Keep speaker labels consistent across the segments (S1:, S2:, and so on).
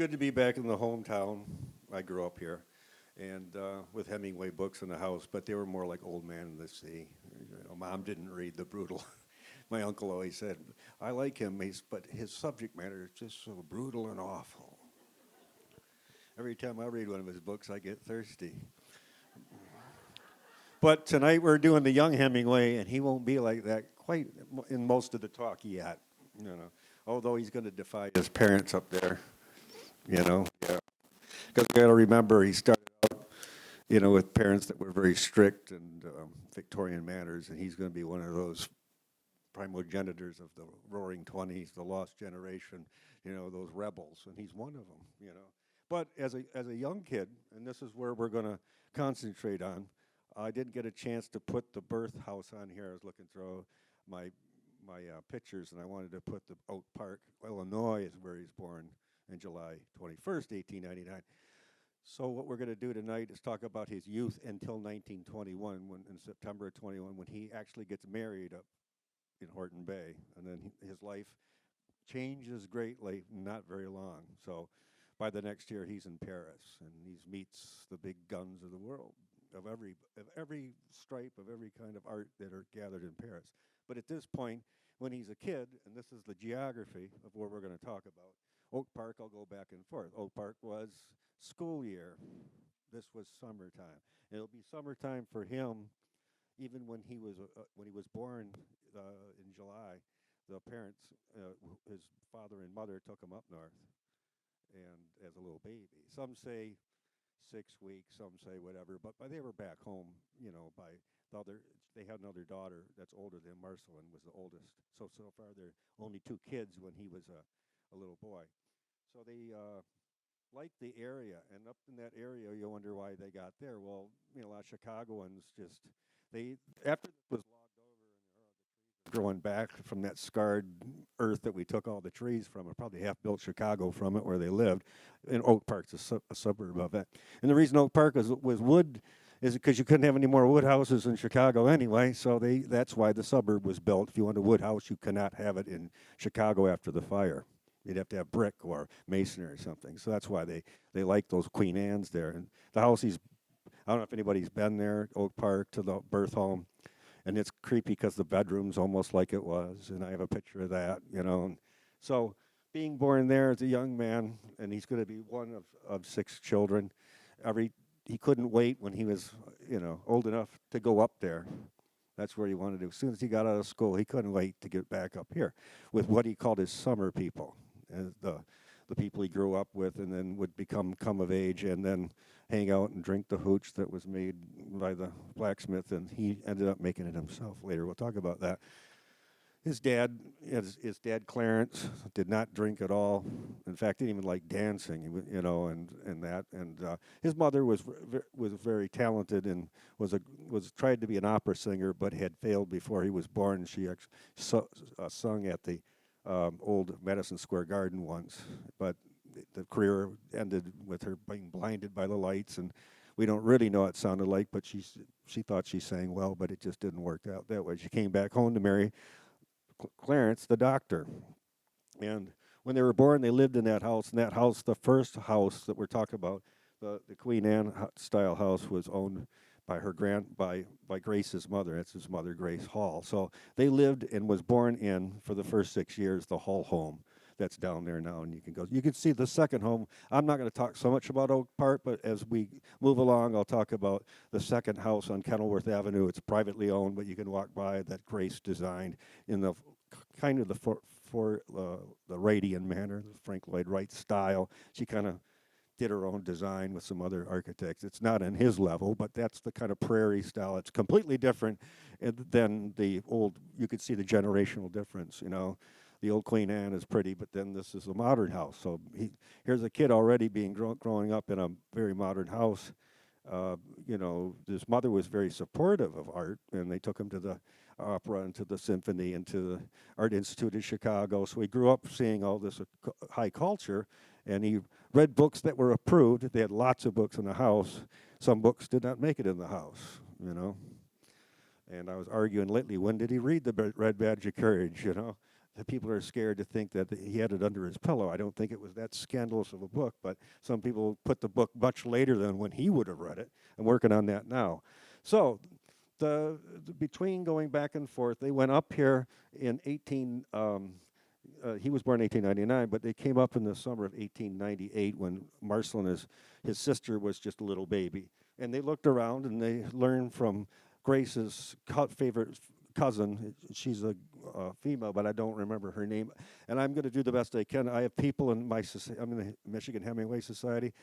S1: good to be back in the hometown. I grew up here, and with Hemingway books in the house, but they were more like Old Man in the Sea. Mom didn't read the brutal. My uncle always said, "I like him, but his subject matter is just so brutal and awful." Every time I read one of his books, I get thirsty. But tonight we're doing the young Hemingway, and he won't be like that quite in most of the talk yet. Although he's going to defy his parents up there. Yeah. Because we got to remember he started out, with parents that were very strict and Victorian manners, and he's going to be one of those primogenitors of the Roaring Twenties, the lost generation, those rebels, and he's one of them. But as a young kid, and this is where we're going to concentrate on, I didn't get a chance to put the birth house on here. I was looking through my pictures, and I wanted to put the Oak Park, Illinois, is where he's born in July 21st, 1899. So what we're going to do tonight is talk about his youth until 1921, in September of 21, when he actually gets married up in Horton Bay, and then his life changes greatly, not very long. So by the next year, he's in Paris, and he meets the big guns of the world, of every stripe, of every kind of art that are gathered in Paris. But at this point, when he's a kid, and this is the geography of what we're going to talk about, Oak Park, I'll go back and forth. Oak Park was school year. This was summertime. It'll be summertime for him, even when he was born in July. The parents, his father and mother, took him up north, and as a little baby. Some say 6 weeks, some say whatever, but they were back home, by the other. They had another daughter that's older than Marcelin, was the oldest. So far, they're only two kids when he was a little boy. So they liked the area, and up in that area, you wonder why they got there. Well, a lot of Chicagoans after it was logged over and growing back from that scarred earth that we took all the trees from, and probably half-built Chicago from it where they lived, and Oak Park's a suburb of it. And the reason Oak Park was wood is because you couldn't have any more wood houses in Chicago anyway, so that's why the suburb was built. If you want a wood house, you cannot have it in Chicago after the fire. You'd have to have brick or masonry or something. So that's why they like those Queen Anne's there. And the house I don't know if anybody's been there, Oak Park, to the birth home. And it's creepy because the bedroom's almost like it was. And I have a picture of that, And so being born there as a young man, and he's going to be one of six children, he couldn't wait when he was, old enough to go up there. That's where he wanted to. As soon as he got out of school, he couldn't wait to get back up here with what he called his summer people, the people he grew up with, and then would come of age and then hang out and drink the hooch that was made by the blacksmith, and he ended up making it himself later. We'll talk about that. His dad Clarence, did not drink at all. In fact, didn't even like dancing, and that. And his mother was very talented and was tried to be an opera singer, but had failed before he was born. She sung at the old Madison Square Garden once, but the career ended with her being blinded by the lights, and we don't really know what it sounded like. But she thought she sang well, but it just didn't work out that way. She came back home to marry Clarence, the doctor. And when they were born, they lived in that house. And that house, the first house that we're talking about, the Queen Anne style house, was owned by by Grace's mother. That's his mother, Grace Hall. So they lived and was born in, for the first 6 years, the Hall home that's down there now. And you can see the second home. I'm not going to talk so much about Oak Park, but as we move along, I'll talk about the second house on Kenilworth Avenue. It's privately owned, but you can walk by, that Grace designed in the kind of the Radian manner, the Frank Lloyd Wright style. She kind of did her own design with some other architects. It's not on his level, but that's the kind of prairie style. It's completely different than the old. You could see the generational difference, The old Queen Anne is pretty, but then this is a modern house. So here's a kid already growing up in a very modern house. His mother was very supportive of art, and they took him to the opera and to the symphony and to the Art Institute in Chicago. So he grew up seeing all this high culture, and he read books that were approved. They had lots of books in the house. Some books did not make it in the house, And I was arguing lately, when did he read the Red Badge of Courage, the people are scared to think that he had it under his pillow. I don't think it was that scandalous of a book, but some people put the book much later than when he would have read it. I'm working on that now. So the between going back and forth, they went up here in he was born in 1899, but they came up in the summer of 1898 when Marceline, his sister, was just a little baby. And they looked around and they learned from Grace's favorite cousin. She's a female, but I don't remember her name. And I'm going to do the best I can. I have people in my society, I'm in the Michigan Hemingway Society.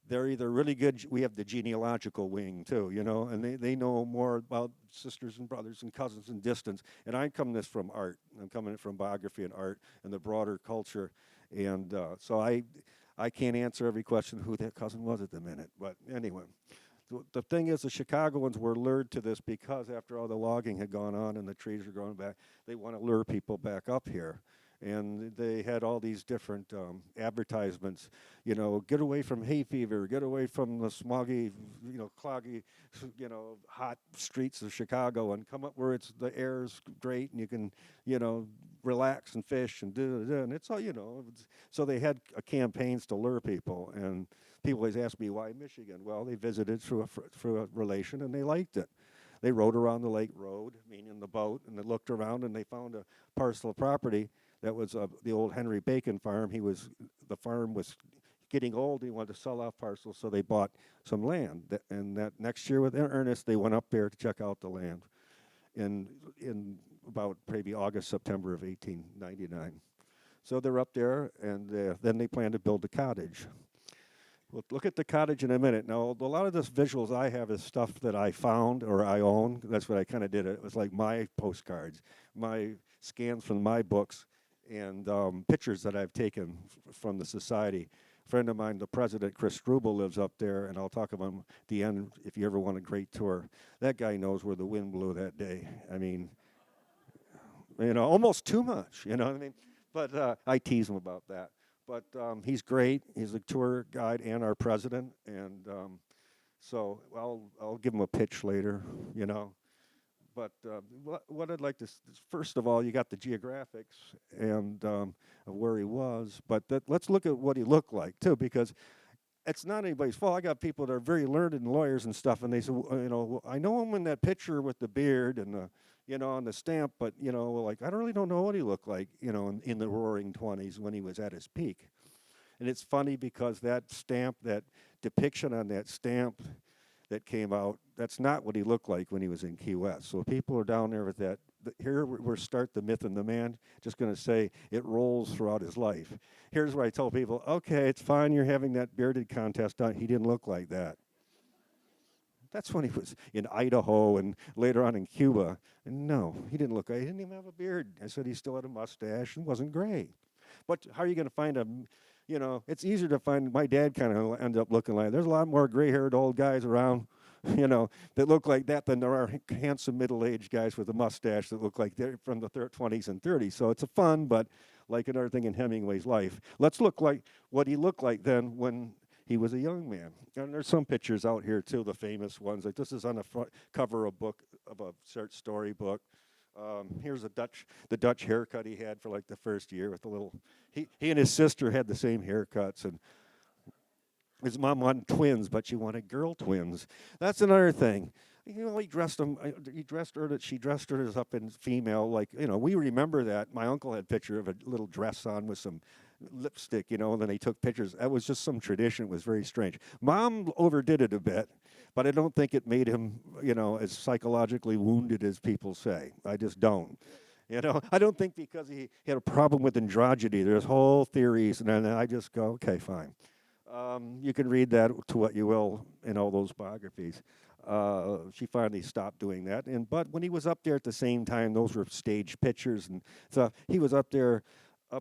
S1: They're either really good, we have the genealogical wing too, you know, and they know more about sisters and brothers and cousins and distance. And I'm coming this from art. I'm coming from biography and art and the broader culture. And so I can't answer every question who that cousin was at the minute. But anyway, the thing is, the Chicagoans were lured to this because after all the logging had gone on and the trees were growing back, they want to lure people back up here. And they had all these different advertisements, you know, get away from hay fever, get away from the smoggy, you know, cloggy, you know, hot streets of Chicago, and come up where the air's great and you can, you know, relax and fish and do. And it's all, you know. So they had campaigns to lure people, and people always ask me, why Michigan? Well, they visited through a relation, and they liked it. They rode around the lake road, meaning the boat, and they looked around, and they found a parcel of property that was the old Henry Bacon farm. The farm was getting old. He wanted to sell off parcels, so they bought some land. And that next year, with Ernest, they went up there to check out the land in about maybe August, September of 1899. So they're up there, and then they plan to build the cottage. We'll look at the cottage in a minute. Now, a lot of this visuals I have is stuff that I found or I own. That's what I kind of did. It was like my postcards, my scans from my books, and pictures that I've taken from the society. A friend of mine, the president, Chris Struble, lives up there, and I'll talk about him at the end if you ever want a great tour. That guy knows where the wind blew that day. I mean, you know, almost too much, you know what I mean? But I tease him about that. But he's great. He's a tour guide and our president, and so I'll give him a pitch later, you know. But what I'd like to, first of all, you got the geographics and of where he was, but let's look at what he looked like, too, because it's not anybody's fault. I got people that are very learned and lawyers and stuff, and they say, you know, I know him in that picture with the beard and the, you know, on the stamp, but, you know, like, I really don't know what he looked like, you know, in the roaring 20s when he was at his peak. And it's funny because that stamp, that depiction on that stamp that came out, that's not what he looked like when he was in Key West. So people are down there with that. Here we're start the myth and the man. Just going to say it rolls throughout his life. Here's where I tell people, okay, it's fine you're having that bearded contest on. He didn't look like that. That's when he was in Idaho and later on in Cuba. And no, he didn't look like, he didn't even have a beard. I said he still had a mustache and wasn't gray. But how are you going to find you know, it's easier to find, my dad kind of ended up looking like, there's a lot more gray-haired old guys around, you know, that look like that than there are handsome middle-aged guys with a mustache that look like they're from the 20s and 30s. So it's a fun, but like another thing in Hemingway's life. Let's look like what he looked like then when he was a young man. And there's some pictures out here, too, the famous ones. Like this is on the front cover of a short story book. Here's the Dutch haircut he had for like the first year with the little, he and his sister had the same haircuts, and his mom wanted twins, but she wanted girl twins. That's another thing. You know, she dressed her up in female, like, you know, we remember that. My uncle had a picture of a little dress on with some lipstick, you know, and then they took pictures. That was just some tradition. It was very strange. Mom overdid it a bit, but I don't think it made him, you know, as psychologically wounded as people say. I just don't. You know, I don't think because he had a problem with androgyny. There's whole theories, and then I just go, okay, fine. You can read that to what you will in all those biographies. She finally stopped doing that. But when he was up there at the same time, those were staged pictures and stuff. He was up here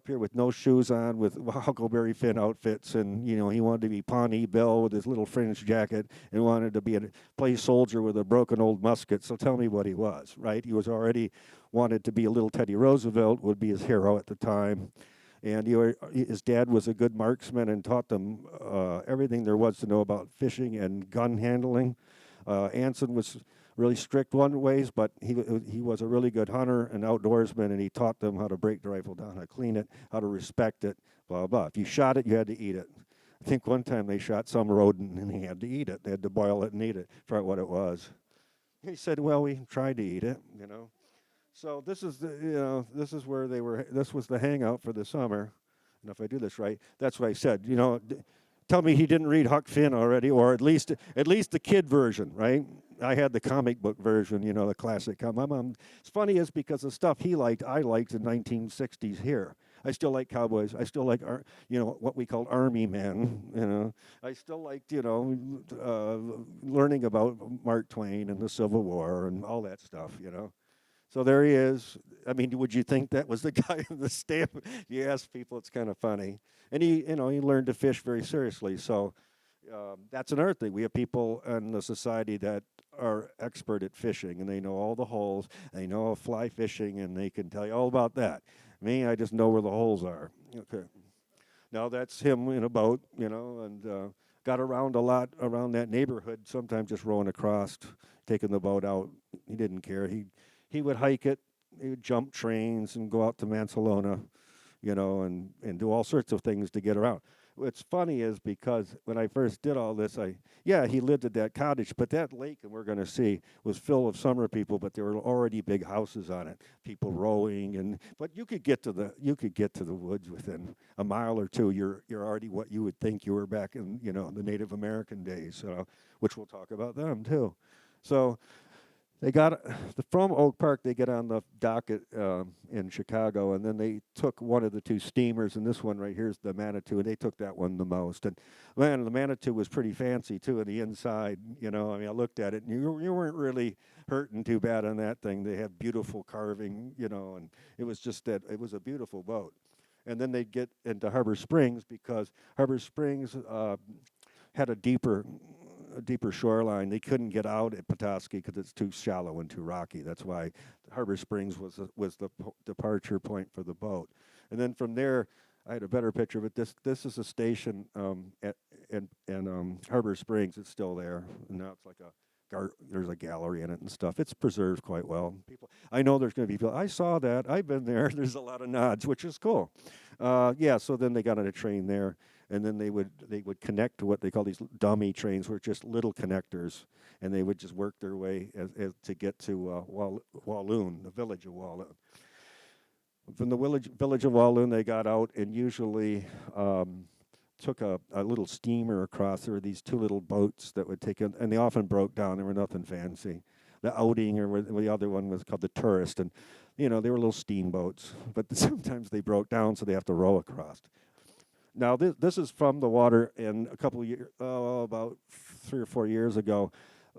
S1: with no shoes on, with Huckleberry Finn outfits, and you know he wanted to be Pawnee Bill with his little fringed jacket, and wanted to play soldier with a broken old musket. So tell me what he was, right? He was already wanted to be a little Teddy Roosevelt, would be his hero at the time. And his dad was a good marksman and taught them everything there was to know about fishing and gun handling. Anson was really strict one ways, but he was a really good hunter and outdoorsman, and he taught them how to break the rifle down, how to clean it, how to respect it, blah, blah. If you shot it, you had to eat it. I think one time they shot some rodent, and he had to eat it. They had to boil it and eat it, find out what it was. He said, well, we tried to eat it, you know. So this is this is where this was the hangout for the summer. And if I do this right, that's what I said, tell me he didn't read Huck Finn already, or at least the kid version, right? I had the comic book version, the classic. My mom, it's funny is because the stuff he liked, I liked in 1960s here. I still like cowboys. I still like, what we called army men, I still liked, learning about Mark Twain and the Civil War and all that stuff, So there he is. I mean, would you think that was the guy in the stamp? You ask people, it's kind of funny. And he learned to fish very seriously. So that's another thing. We have people in the society that are expert at fishing, and they know all the holes. They know fly fishing, and they can tell you all about that. Me, I just know where the holes are. Okay. Now that's him in a boat, and got around a lot around that neighborhood. Sometimes just rowing across, taking the boat out. He didn't care. He would hike it, he would jump trains and go out to Mansalona, and do all sorts of things to get around. What's funny is because when I first did all this, he lived at that cottage, but that lake, and we're going to see, was filled with summer people, but there were already big houses on it, people rowing, but you could get to the woods within a mile or two. You're already what you would think you were back in, the Native American days, which we'll talk about them too. So they got from Oak Park. They get on the dock in Chicago, and then they took one of the two steamers, and this one right here is the Manitou, and they took that one the most. And man, the Manitou was pretty fancy too on the inside. I looked at it, and you weren't really hurting too bad on that thing. They had beautiful carving, and it was just that it was a beautiful boat. And then they'd get into Harbor Springs because Harbor Springs had a deeper shoreline. They couldn't get out at Petoskey because it's too shallow and too rocky. That's why Harbor Springs was the departure point for the boat. And then from there, I had a better picture, but this is a station in Harbor Springs. It's still there, and now it's like there's a gallery in it and stuff. It's preserved quite well. I know there's going to be people. I saw that. I've been there. There's a lot of nods, which is cool. So then they got on a train there, and then they would connect to what they call these dummy trains, which are just little connectors, and they would just work their way as to get to Walloon, the village of Walloon. From the village of Walloon, they got out and usually took a little steamer across. There were these two little boats that would take in, and they often broke down. They were nothing fancy. The Outing, or the other one was called the Tourist, and they were little steamboats, but sometimes they broke down, so they have to row across. Now this is from the water, and a couple of years, about 3 or 4 years ago,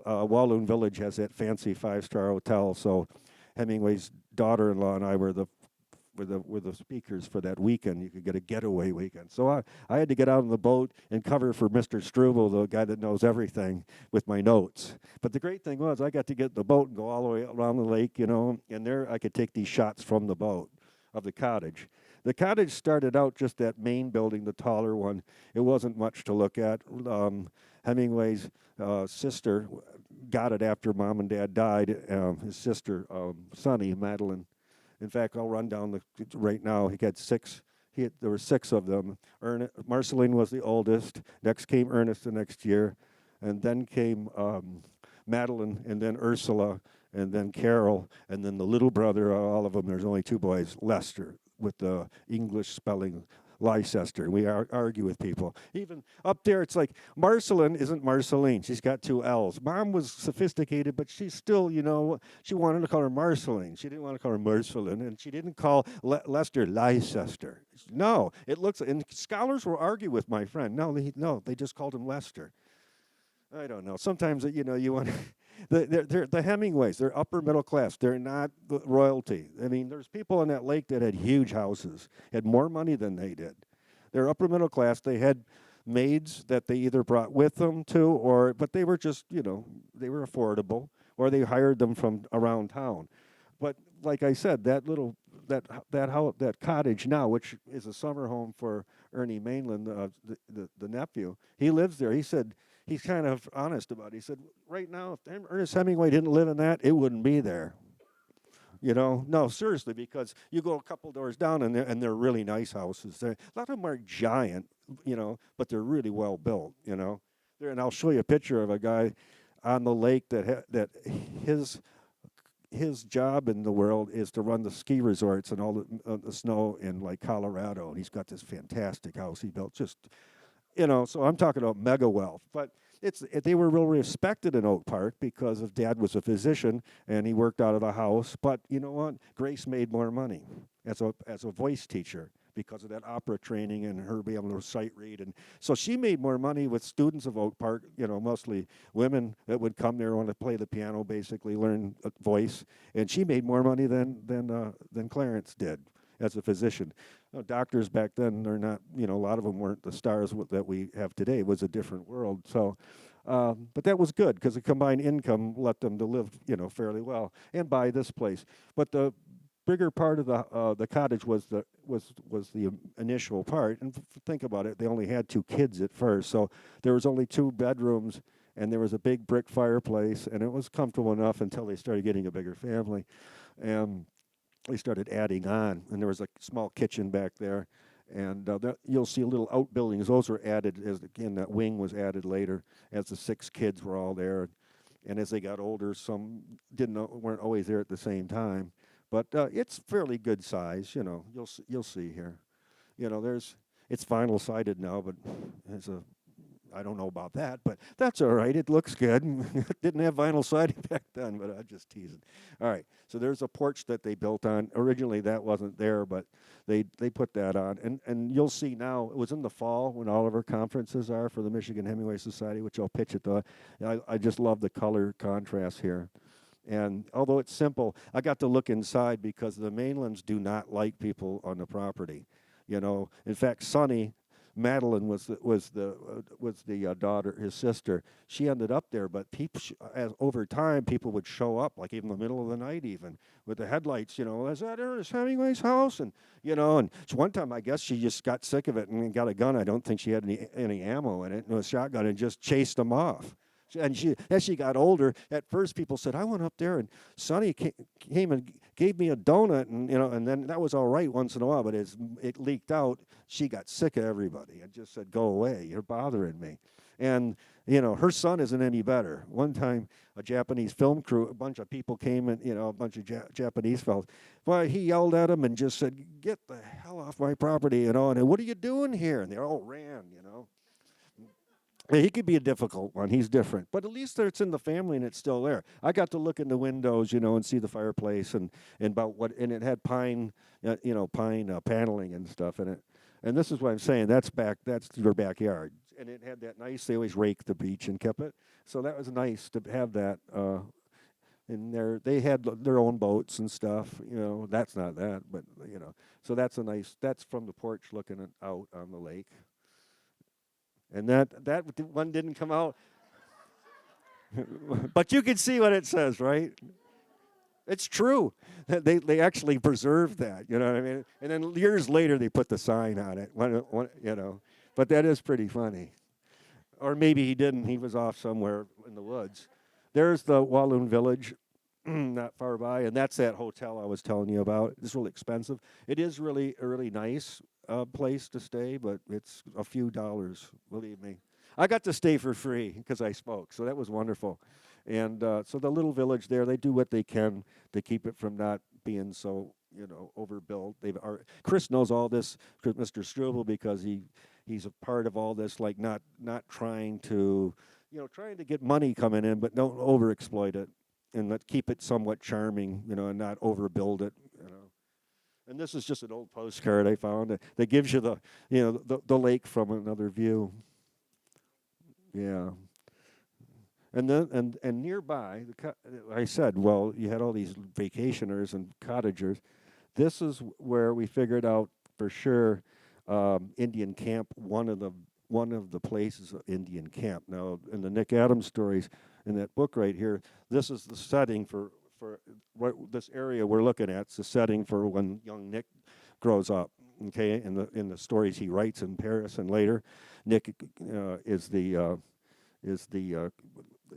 S1: Walloon Village has that fancy 5-star hotel. So Hemingway's daughter-in-law and I were the speakers for that weekend. You could get a getaway weekend. So I had to get out on the boat and cover for Mr. Struble, the guy that knows everything, with my notes. But the great thing was I got to get in the boat and go all the way around the lake, and there I could take these shots from the boat of the cottage. The cottage started out just that main building, the taller one. It wasn't much to look at. Hemingway's sister got it after Mom and Dad died. His sister, Sonny, Madeline. In fact, I'll run down right now. He had 6. There were 6 of them. Marceline was the oldest. Next came Ernest the next year, and then came Madeline, and then Ursula, and then Carol, and then the little brother. All of them. There's only 2 boys. Lester, with the English spelling, Leicester. We argue with people. Even up there, it's like Marceline isn't Marceline. She's got 2 L's. Mom was sophisticated, but she's still, she wanted to call her Marceline. She didn't want to call her Marceline, and she didn't call Lester Leicester. No, it looks, and scholars will argue with my friend. No, they just called him Lester. I don't know. Sometimes, you want to. They're the Hemingways. They're upper middle class. They're not the royalty. I mean, there's people on that lake that had huge houses, had more money than they did. They're upper middle class. They had maids that they either brought with them but they were just, they were affordable, or they hired them from around town. But like I said, that cottage now, which is a summer home for Ernie Mainland, the nephew, he lives there. He said he's kind of honest about it. He said, right now, if Ernest Hemingway didn't live in that, it wouldn't be there. No, seriously, because you go a couple doors down and they're really nice houses. A lot of them are giant, but they're really well built, and I'll show you a picture of a guy on the lake that his job in the world is to run the ski resorts and all the snow in like Colorado. And he's got this fantastic house he built. So I'm talking about mega wealth, but they were real respected in Oak Park because of Dad was a physician and he worked out of the house. But you know what? Grace made more money as a voice teacher because of that opera training and her being able to sight read. And so she made more money with students of Oak Park, mostly women that would come there and want to play the piano, basically learn voice. And she made more money than Clarence did as a physician. Doctors back then, they're not, a lot of them weren't the stars that we have today. It was a different world. So, but that was good because the combined income let them to live, fairly well and buy this place. But the bigger part of the cottage was the initial part. And think about it, they only had 2 kids at first, so there was only 2 bedrooms, and there was a big brick fireplace, and it was comfortable enough until they started getting a bigger family, and they started adding on. And there was a small kitchen back there, and you'll see little outbuildings. Those were added that wing was added later as the 6 kids were all there, and as they got older, some weren't always there at the same time. But it's fairly good size, You'll see here, it's vinyl sided now, but I don't know about that, but that's all right. It looks good. Didn't have vinyl siding back then, but I'm just teasing. All right, so there's a porch that they built on. Originally that wasn't there, but they put that on, and you'll see now. It was in the fall when all of our conferences are for the Michigan Hemingway Society, which I'll pitch at I just love the color contrast here. And although it's simple, I got to look inside because the Mainlands do not like people on the property. In fact, Sonny, Madeline was the daughter, his sister. She ended up there, but over time, people would show up, like even in the middle of the night, even with the headlights. Is that Ernest Hemingway's house? And and so one time, I guess she just got sick of it and got a gun. I don't think she had any ammo in it, and a shotgun, and just chased them off. And as she got older, at first people said, I went up there and Sonny came and gave me a donut, and then that was all right once in a while, but as it leaked out, she got sick of everybody and just said, go away, you're bothering me. And, her son isn't any better. One time, a Japanese film crew, a bunch of people came and, a bunch of Japanese fellows. Well, he yelled at them and just said, get the hell off my property, and what are you doing here? And they all ran, He could be a difficult one. He's different. But at least it's in the family and it's still there. I got to look in the windows, and see the fireplace and it had pine paneling and stuff in it. And this is what I'm saying. That's your backyard. And it had that nice, they always raked the beach and kept it. So that was nice to have that in there. They had their own boats and stuff, That's not that, but, So that's that's from the porch looking out on the lake. And that one didn't come out. But you can see what it says, right? It's true. They actually preserved that, you know what I mean? And then years later, they put the sign on it, But that is pretty funny. Or maybe he didn't. He was off somewhere in the woods. There's the Walloon Village, not far by, and that's that hotel I was telling you about. It's really expensive. It is really a really nice place to stay, but it's a few dollars, believe me. I got to stay for free because I spoke, so that was wonderful. And so the little village there, they do what they can to keep it from not being so, overbuilt. Chris knows all this, Mr. Struble, because he's a part of all this, like not trying to, trying to get money coming in, but don't overexploit it, and keep it somewhat charming, and not overbuild it, And this is just an old postcard I found that gives you the lake from another view. Yeah. And then and nearby, I said, well, you had all these vacationers and cottagers. This is where we figured out for sure Indian camp. One of the places of Indian camp. Now, in the Nick Adams stories, in that book right here, this is the setting for this area we're looking at. It's the setting for when young Nick grows up. Okay, in the stories he writes in Paris and later, Nick is the is the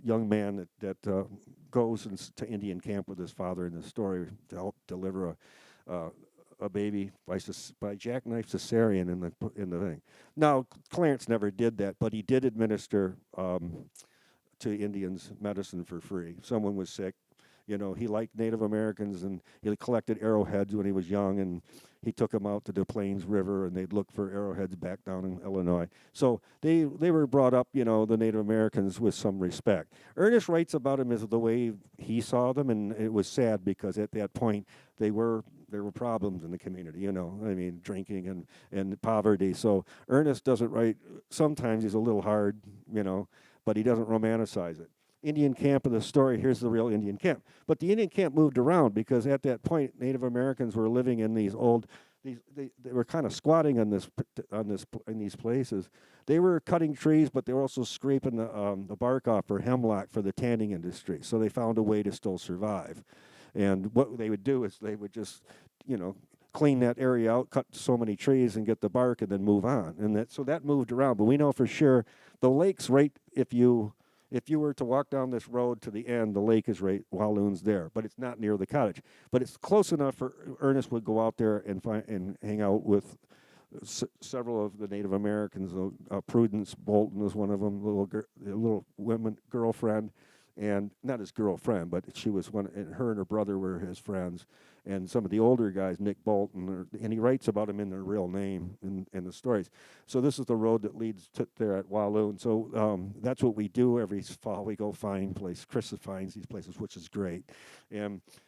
S1: young man that goes to Indian camp with his father in the story to help deliver a baby by jackknife cesarean in the thing. Now Clarence never did that, but he did administer to Indians medicine for free. Someone was sick. He liked Native Americans, and he collected arrowheads when he was young, and he took them out to the Plains River, and they'd look for arrowheads back down in Illinois. So they were brought up, the Native Americans, with some respect. Ernest writes about them as the way he saw them, and it was sad because at that point there were problems in the community, drinking and poverty. So Ernest doesn't write, sometimes he's a little hard, but he doesn't romanticize it. Indian camp of the story, here's the real Indian camp. But the Indian camp moved around because at that point, Native Americans were living in these they were kind of squatting in these places. They were cutting trees, but they were also scraping the bark off for hemlock for the tanning industry. So they found a way to still survive. And what they would do is they would just, clean that area out, cut so many trees and get the bark and then move on. And so that moved around. But we know for sure the lake's right, if you were to walk down this road to the end, the lake is right, Walloon's there, but it's not near the cottage. But it's close enough for Ernest would go out there and hang out with several of the Native Americans. Prudence Bolton was one of them, little woman girlfriend, and not his girlfriend, but she was one. And her and her brother were his friends, and some of the older guys, Nick Bolton, and he writes about them in their real name in the stories. So this is the road that leads to there at Walloon. So that's what we do every fall. We go find places. Chris finds these places, which is great.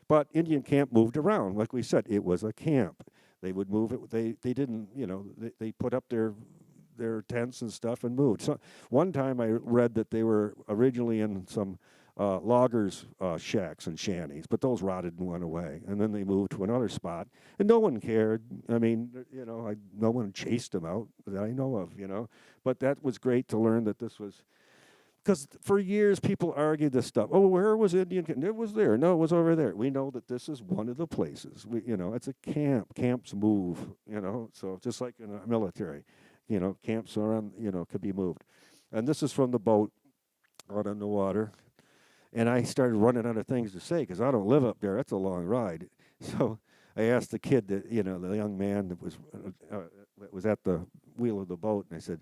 S1: But Indian camp moved around. Like we said, it was a camp. They would move it. They didn't, they put up their tents and stuff and moved. So one time I read that they were originally in some loggers' shacks and shanties, but those rotted and went away. And then they moved to another spot, and no one cared. No one chased them out that I know of, But that was great to learn that this was, because for years people argued this stuff. Oh, where was Indian camp? It was there. No, it was over there. We know that this is one of the places. It's a camp. Camps move, So just like in a military, camps around, could be moved. And this is from the boat out on the water. And I started running out of things to say because I don't live up there. That's a long ride. So I asked the kid that, the young man that was at the wheel of the boat, and I said,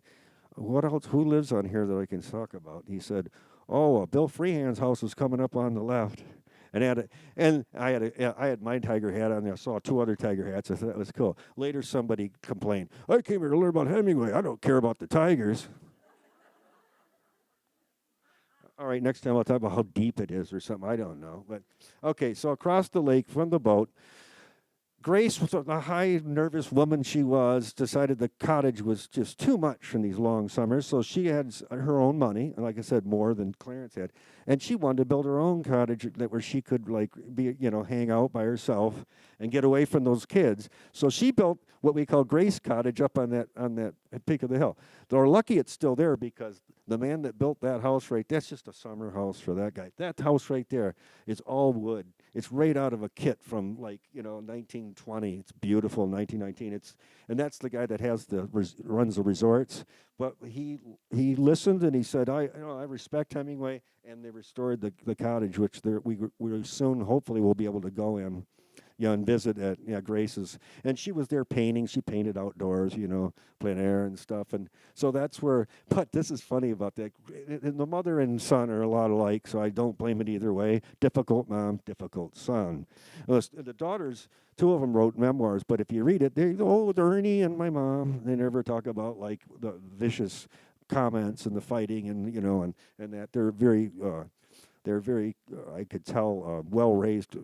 S1: "What else? Who lives on here that I can talk about?" He said, "Oh, Bill Freehand's house is coming up on the left." And I had my tiger hat on there. I saw 2 other tiger hats. I thought that was cool. Later, somebody complained, "I came here to learn about Hemingway. I don't care about the tigers." All right, next time I'll talk about how deep it is or something. I don't know. But okay, so across the lake from the boat, Grace, a high, nervous woman she was, decided the cottage was just too much in these long summers. So she had her own money, and like I said, more than Clarence had. And she wanted to build her own cottage where she could hang out by herself and get away from those kids. So she built what we call Grace Cottage up on that peak of the hill. They're lucky it's still there because the man that built that house that's just a summer house for that guy. That house right there is all wood. It's right out of a kit from 1920. It's beautiful, 1919. And that's the guy that runs the resorts. But he listened and he said, I respect Hemingway, and they restored the cottage, which we soon hopefully will be able to go in. And visit at Grace's. And she was there painting. She painted outdoors, plein air and stuff. And so that's where, but this is funny about that. And the mother and son are a lot alike, so I don't blame it either way. Difficult mom, difficult son. The daughters, 2 of them wrote memoirs, but if you read it, they're Ernie and my mom. They never talk about the vicious comments and the fighting and that. They're very, I could tell, well-raised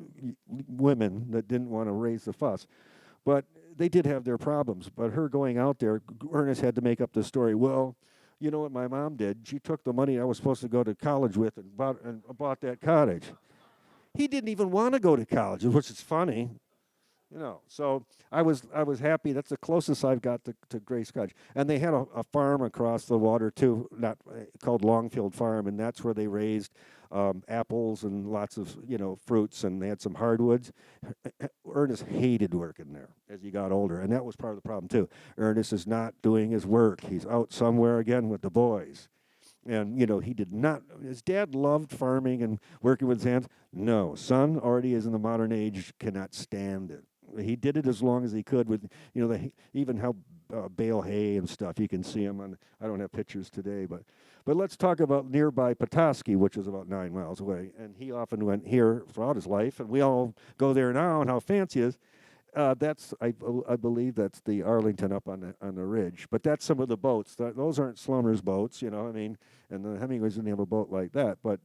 S1: women that didn't want to raise the fuss. But they did have their problems. But her going out there, Ernest had to make up the story. Well, you know what my mom did? She took the money I was supposed to go to college with and bought that cottage. He didn't even want to go to college, which is funny. So I was happy. That's the closest I've got to Grace Cottage. And they had a farm across the water, too, called Longfield Farm, and that's where they raised apples and lots of, fruits, and they had some hardwoods. Ernest hated working there as he got older, and that was part of the problem, too. Ernest is not doing his work. He's out somewhere again with the boys. And, he did not, his dad loved farming and working with his hands. No, son already is in the modern age, cannot stand it. He did it as long as he could with, even how bale hay and stuff. You can see him on, I don't have pictures today, but let's talk about nearby Petoskey, which is about 9 miles away. And he often went here throughout his life, and we all go there now and how fancy it is. I believe that's the Arlington up on the ridge, but that's some of the boats. Those aren't Slummer's boats, I mean, and the Hemingways didn't have a boat like that. But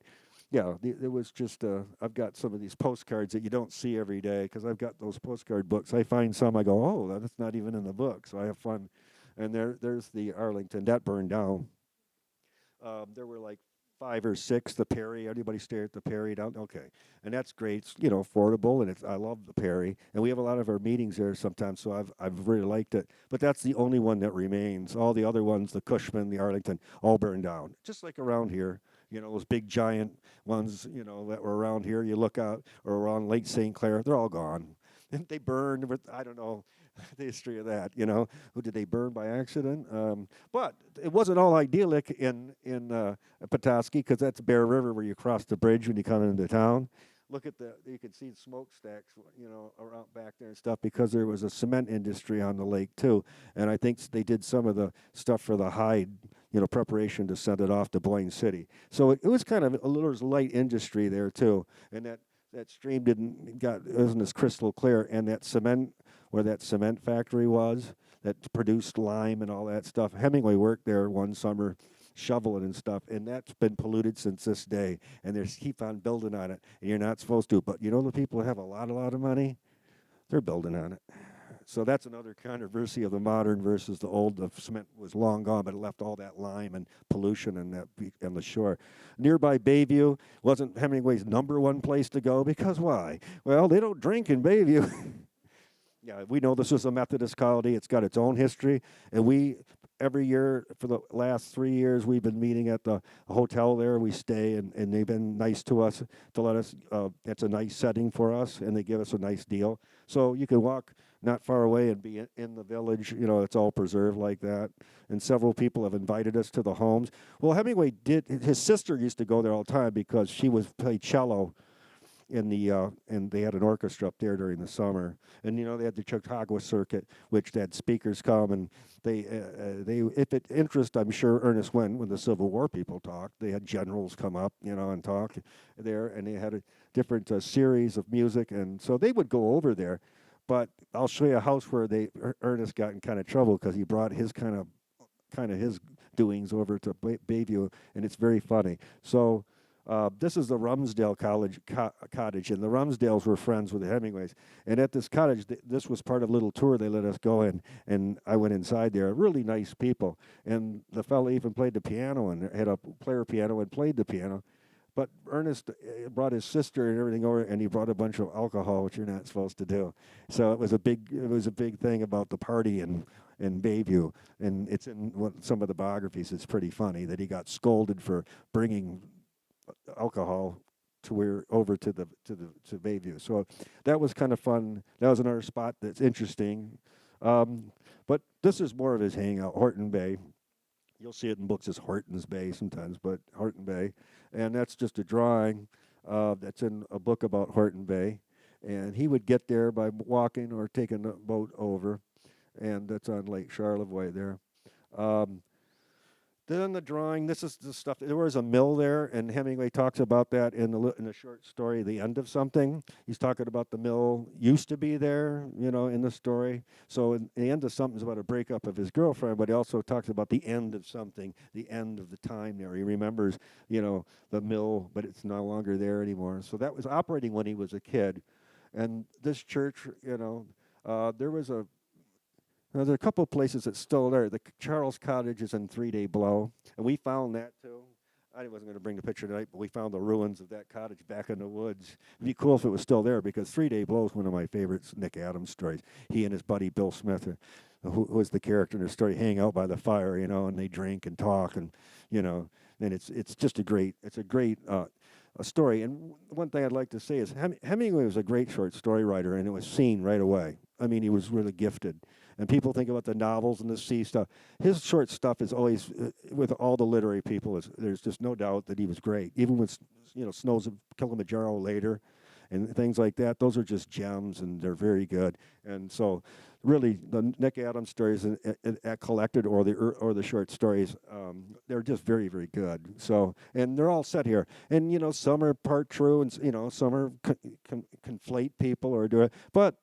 S1: yeah, it was just. I've got some of these postcards that you don't see every day because I've got those postcard books. I find some, I go, oh, that's not even in the book, so I have fun. And there's the Arlington that burned down. There were like 5 or 6. The Perry, everybody stay at the Perry down. Okay, and that's great. It's affordable, and I love the Perry, and we have a lot of our meetings there sometimes. So I've really liked it. But that's the only one that remains. All the other ones, the Cushman, the Arlington, all burned down. Just like around here, those big giant ones, that were around here. You look out or around Lake St. Clair, they're all gone. They burned. I don't know the history of that. Who did they burn by accident? But it wasn't all idyllic in Petoskey because that's Bear River where you cross the bridge when you come into town. Look at you can see the smokestacks, around back there and stuff because there was a cement industry on the lake too. And I think they did some of the stuff for the hide, preparation to send it off to Blaine City. So it was kind of a little light industry there too. And that stream wasn't as crystal clear, and that cement, where that cement factory was, that produced lime and all that stuff. Hemingway worked there one summer, shoveling and stuff, and that's been polluted since this day. And they keep on building on it, and you're not supposed to. But the people who have a lot of money, they're building on it. So that's another controversy of the modern versus the old. The cement was long gone, but it left all that lime and pollution on the shore. Nearby Bayview wasn't Hemingway's #1 place to go because why? Well, they don't drink in Bayview. Yeah, we know this was a Methodist colony. It's got its own history, and every year for the last 3 years, we've been meeting at the hotel there. We stay, and they've been nice to us to let us. It's a nice setting for us, and they give us a nice deal. So you can walk not far away and be in the village. It's all preserved like that. And several people have invited us to the homes. Well, Hemingway did. His sister used to go there all the time because she played cello and they had an orchestra up there during the summer, and they had the Chautauqua circuit, which they had speakers come, and they if it interest, I'm sure Ernest went when the Civil War people talked. They had generals come up, and talk there, and they had a different series of music, and so they would go over there. But I'll show you a house where Ernest got in kind of trouble because he brought his kind of his doings over to Bayview, and it's very funny. So. This is the Rumsdale Cottage, and the Rumsdales were friends with the Hemingways. And at this cottage, this was part of a little tour they let us go in, and I went inside there. Really nice people. And the fellow even played the piano and had a player piano and played the piano. But Ernest brought his sister and everything over, and he brought a bunch of alcohol, which you're not supposed to do. So it was a big thing about the party in Bayview, and it's in some of the biographies. It's pretty funny that he got scolded for bringing alcohol over to Bayview. So that was kind of fun. That was another spot that's interesting. But this is more of his hangout, Horton Bay. You'll see it in books as Horton's Bay sometimes, but Horton Bay. And that's just a drawing that's in a book about Horton Bay. And he would get there by walking or taking a boat over. And that's on Lake Charlevoix there. Then the drawing, this is the stuff. There was a mill there, and Hemingway talks about that in the short story, The End of Something. He's talking about the mill used to be there, in the story. So in the end of something is about a breakup of his girlfriend, but he also talks about the end of something, the end of the time there. He remembers, the mill, but it's no longer there anymore. So that was operating when he was a kid. And this church, there was there are a couple of places that's still there. The Charles Cottage is in 3 Day Blow, and we found that too. I wasn't going to bring the picture tonight, but we found the ruins of that cottage back in the woods. It'd be cool if it was still there because 3 Day Blow is one of my favorites Nick Adams stories. He and his buddy Bill Smith, who was the character in the story, hang out by the fire, and they drink and talk, and and it's just a great a story. And one thing I'd like to say is Hemingway was a great short story writer, and it was seen right away. I mean, he was really gifted. And people think about the novels and the sea stuff. His short stuff is always, with all the literary people, there's just no doubt that he was great. Even with, Snows of Kilimanjaro later and things like that, those are just gems, and they're very good. And so, really, the Nick Adams stories collected, or the short stories, they're just very, very good. So, and they're all set here. And some are part true, and some are conflate people or do it. But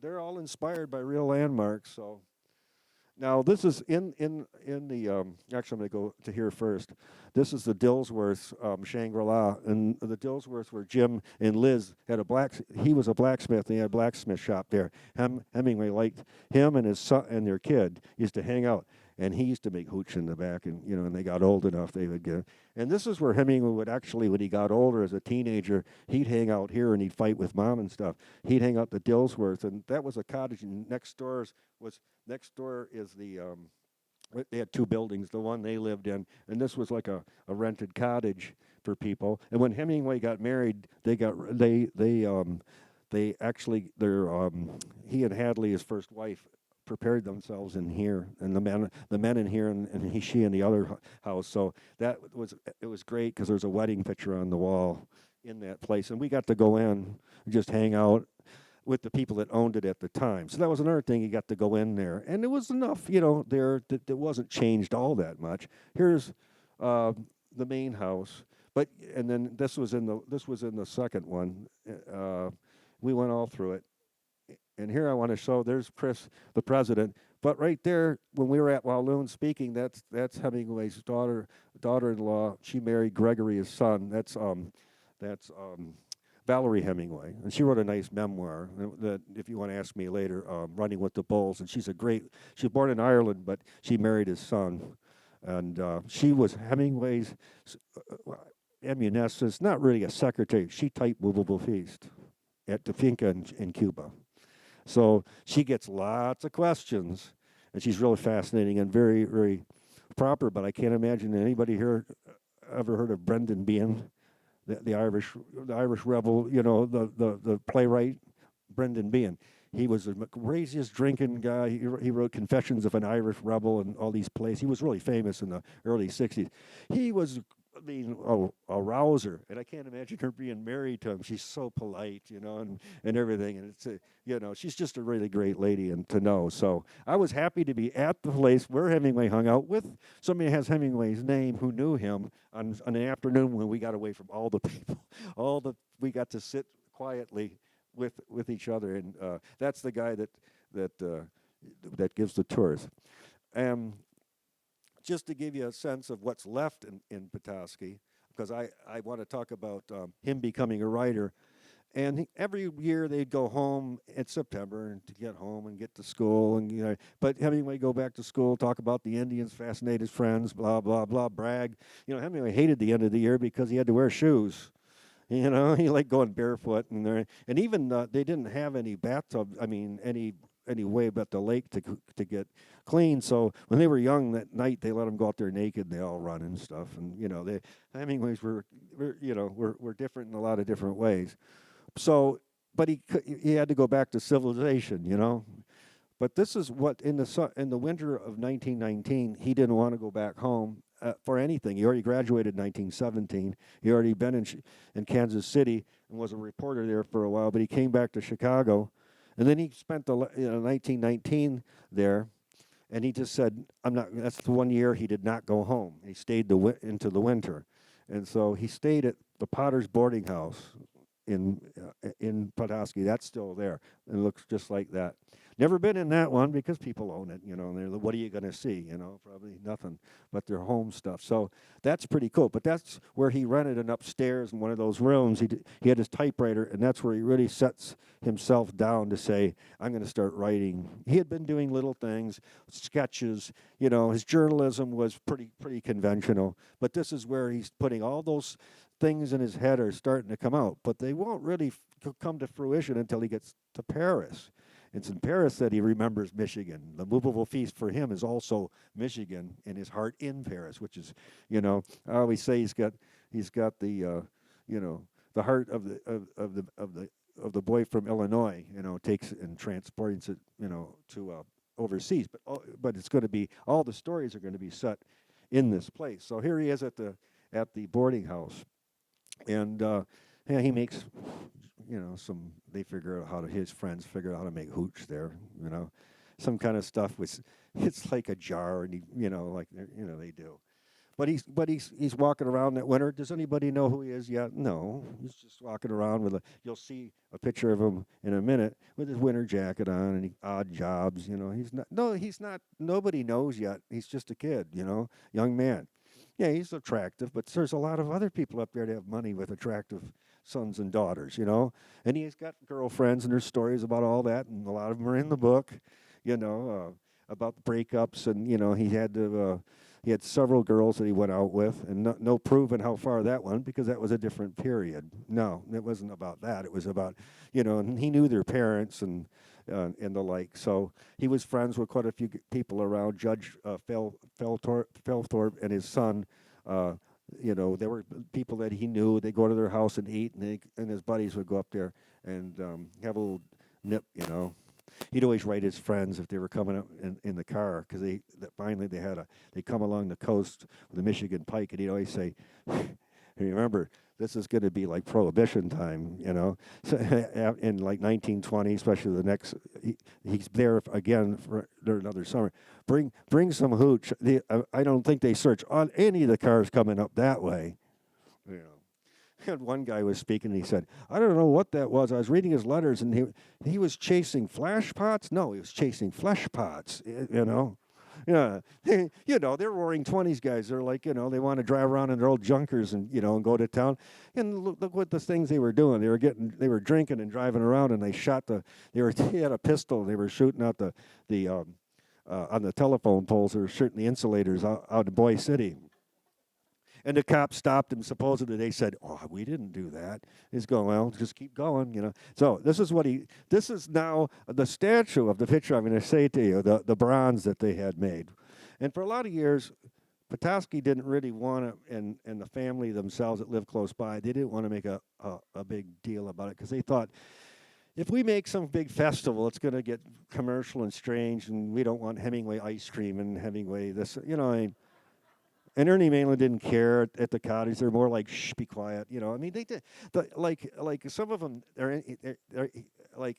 S1: they're all inspired by real landmarks. So now this is in the actually, I'm going to go to here first. This is the Dillsworth Shangri-La, and the Dillsworth where Jim and Liz had he was a blacksmith, and he had a blacksmith shop there. Hemingway liked him, and his son and their kid used to hang out, and he used to make hooch in the back, and and they got old enough, they would get. And this is where Hemingway would actually, when he got older as a teenager, he'd hang out here and he'd fight with mom and stuff. He'd hang out the Dillsworth, and that was a cottage, and next door is the they had two buildings, the one they lived in, and this was like a rented cottage for people. And when Hemingway got married, he and Hadley, his first wife, prepared themselves in here, and the men in here, and she in the other house. So it was great, because there's a wedding picture on the wall in that place, and we got to go in and just hang out with the people that owned it at the time. So that was another thing. You got to go in there, and it was enough, there that it wasn't changed all that much. Here's the main house, and then this was in the second one. We went all through it. And here I want to show, there's Chris, the president. But right there, when we were at Walloon speaking, that's Hemingway's daughter-in-law. She married Gregory, his son. That's Valerie Hemingway. And she wrote a nice memoir that, if you want to ask me later, Running with the Bulls. And she was born in Ireland, but she married his son. And she was Hemingway's amanuensis, not really a secretary. She typed Movable Feast at the Finca in Cuba. So she gets lots of questions, and she's really fascinating and very, very proper. But I can't imagine anybody here ever heard of Brendan Behan, the Irish rebel, the playwright Brendan Behan. He was the craziest drinking guy. He wrote Confessions of an Irish Rebel and all these plays. He was really famous in the early 60s. He was, a rouser, and I can't imagine her being married to him. She's so polite, and everything, and it's she's just a really great lady and to know. So I was happy to be at the place where Hemingway hung out with somebody who has Hemingway's name who knew him on an afternoon when we got away from all the people, we got to sit quietly with each other, and that's the guy that gives the tours. Just to give you a sense of what's left in Petoskey, because I want to talk about him becoming a writer. And every year they'd go home in September and to get home and get to school. But Hemingway go back to school, talk about the Indians, fascinate his friends, blah, blah, blah, brag. Hemingway hated the end of the year because he had to wear shoes. He liked going barefoot. And even they didn't have any bathtub, any way but the lake to get clean. So when they were young, that night they let them go out there naked, and they all run and stuff. And the Hemingways were different in a lot of different ways. So, but he had to go back to civilization, But this is what in the winter of 1919, he didn't want to go back home for anything. He already graduated in 1917. He already been in Kansas City and was a reporter there for a while. But he came back to Chicago. And then he spent 1919 there, and he just said, that's the 1 year he did not go home. He stayed into the winter. And so he stayed at the Potters Boardinghouse in Petoskey. That's still there. It looks just like that. Never been in that one because people own it, and they're, what are you going to see? Probably nothing but their home stuff. So that's pretty cool. But that's where he rented an upstairs in one of those rooms. He had his typewriter, and that's where he really sets himself down to say, I'm going to start writing. He had been doing little things, sketches. His journalism was pretty conventional. But this is where he's putting all those things in his head are starting to come out. But they won't really come to fruition until he gets to Paris. It's in Paris that he remembers Michigan. The Movable Feast for him is also Michigan and his heart in Paris, which is, I always say he's got the, the heart of the the boy from Illinois, takes it and transports it, to overseas. But it's going to be, all the stories are going to be set in this place. So here he is at the boarding house, and yeah, he makes, they figure out his friends figure out how to make hooch there, some kind of stuff with, it's like a jar, and like, they do. But he's walking around that winter. Does anybody know who he is yet? No. He's just walking around with you'll see a picture of him in a minute with his winter jacket on and odd jobs, he's not, nobody knows yet. He's just a kid, young man. Yeah, he's attractive, but there's a lot of other people up there that have money with attractive sons and daughters, and he's got girlfriends, and there's stories about all that, and a lot of them are in the book, about breakups, and he had several girls that he went out with, and no proving how far that went, because that was a different period. No, it wasn't about that. It was about, and he knew their parents and the like. So he was friends with quite a few people around. Judge Felthorpe and his son, there were people that he knew. They'd go to their house and eat, and his buddies would go up there and have a little nip, He'd always write his friends if they were coming up in the car, because finally they come along the coast with the Michigan Pike, and he'd always say, remember, this is going to be like Prohibition time, So in like 1920, especially he's there again for another summer. Bring some hooch. I don't think they search on any of the cars coming up that way, And one guy was speaking, and he said, I don't know what that was. I was reading his letters, and he was chasing flash pots? No, he was chasing flesh pots, Yeah, they're roaring 20s guys. They're like, they want to drive around in their old junkers and, and go to town. And look what the things they were doing. They were drinking and driving around, and they had a pistol. They were shooting out on the telephone poles. They were shooting the insulators out of Boy City. And the cops stopped him. Supposedly, they said, "Oh, we didn't do that." He's going, "Well, just keep going, So this is now the statue of the picture I'm going to say to you, the bronze that they had made. And for a lot of years, Petoskey didn't really want to, and the family themselves that lived close by, they didn't want to make a big deal about it, because they thought, if we make some big festival, it's going to get commercial and strange, and we don't want Hemingway ice cream and Hemingway this, And Ernie Maitland didn't care at the cottage. They're more like, shh, be quiet. They did. Like some of them, they're like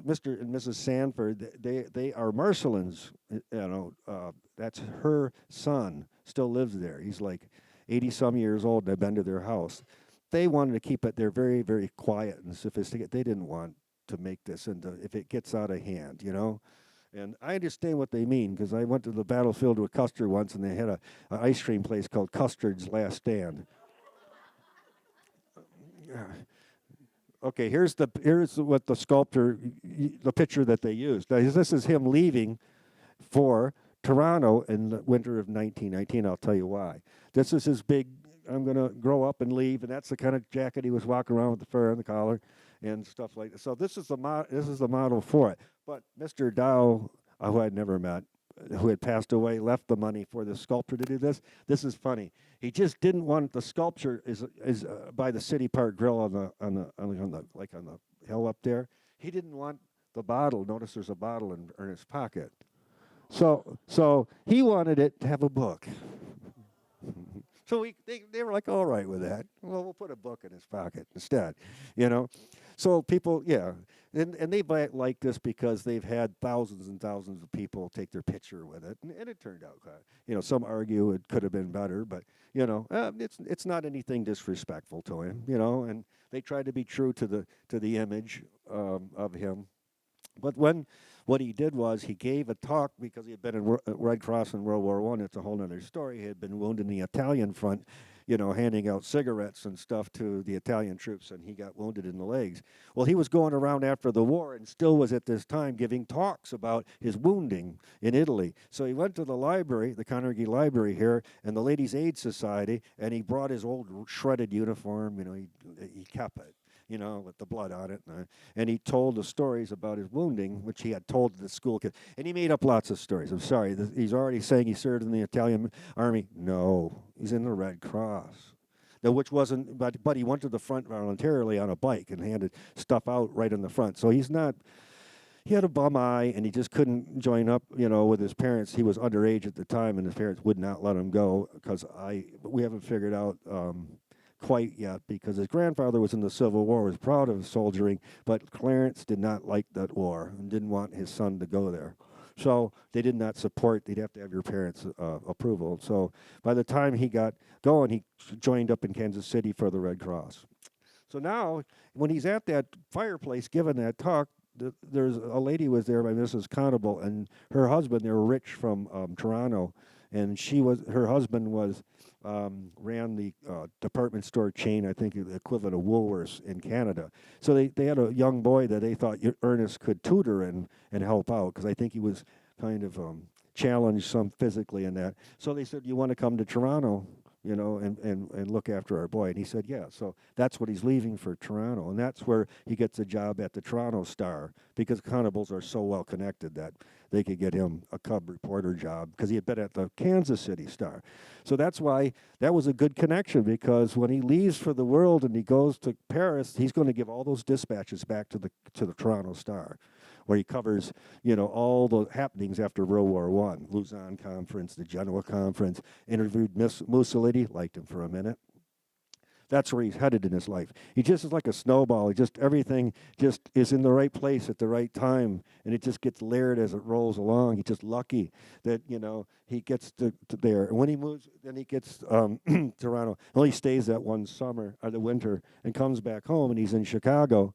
S1: Mr. and Mrs. Sanford. They are Marcelins. That's her son. Still lives there. He's like 80-some years old, and I've been to their house. They wanted to keep it. They're very, very quiet and sophisticated. They didn't want to make this into, if it gets out of hand, And I understand what they mean, because I went to the battlefield with Custer once, and they had an ice cream place called Custard's Last Stand. Okay, here's what the sculptor, the picture that they used. Now, this is him leaving for Toronto in the winter of 1919. I'll tell you why. This is his big, I'm going to grow up and leave, and that's the kind of jacket he was walking around with, the fur on the collar and stuff like that. So this is the model for it. But Mr. Dow, who I'd never met, who had passed away, left the money for the sculptor to do this. This is funny. He just didn't want the sculpture is by the City Park Grill on the hill up there. He didn't want the bottle. Notice there's a bottle in his pocket. So he wanted it to have a book. So they were like, all right with that. Well, we'll put a book in his pocket instead, So people, yeah, and they like this because they've had thousands and thousands of people take their picture with it, and it turned out, some argue it could have been better, but it's not anything disrespectful to him, and they tried to be true to the image of him. But what he did was he gave a talk, because he had been in Red Cross in World War I. It's a whole other story. He had been wounded in the Italian front, handing out cigarettes and stuff to the Italian troops, and he got wounded in the legs. Well, he was going around after the war and still was at this time giving talks about his wounding in Italy. So he went to the library, the Carnegie Library here, and the Ladies' Aid Society, and he brought his old shredded uniform. He kept it, with the blood on it. And he told the stories about his wounding, which he had told the school kids. And he made up lots of stories. I'm sorry. He's already saying he served in the Italian army. No, he's in the Red Cross. which wasn't, but he went to the front voluntarily on a bike and handed stuff out right in the front. So he's not. He had a bum eye, and he just couldn't join up, with his parents. He was underage at the time, and his parents would not let him go because we haven't figured out quite yet, because his grandfather was in the Civil War, was proud of soldiering, but Clarence did not like that war and didn't want his son to go there. So they did not support. They'd have to have your parents' approval. So by the time he got going, he joined up in Kansas City for the Red Cross. So now, when he's at that fireplace giving that talk, there's a lady was there by Mrs. Conable, and her husband, they were rich from Toronto, and her husband ran the department store chain, I think the equivalent of Woolworths in Canada. So they had a young boy that they thought Ernest could tutor and help out, because I think he was kind of challenged some physically in that. So they said, "You want to come to Toronto, and look after our boy?" And he said, yeah. So that's what he's leaving for Toronto. And that's where he gets a job at the Toronto Star, because Conables are so well connected that they could get him a cub reporter job, because he had been at the Kansas City Star. So that's why that was a good connection, because when he leaves for the world and he goes to Paris, he's going to give all those dispatches back to the Toronto Star, where he covers, all the happenings after World War I, Lausanne Conference, the Genoa Conference, interviewed Mussolini, liked him for a minute. That's where he's headed in his life. He just is like a snowball. Everything just is in the right place at the right time, and it just gets layered as it rolls along. He's just lucky that, he gets to there. And when he moves, then he gets Toronto. He only stays that one summer or the winter and comes back home, and he's in Chicago.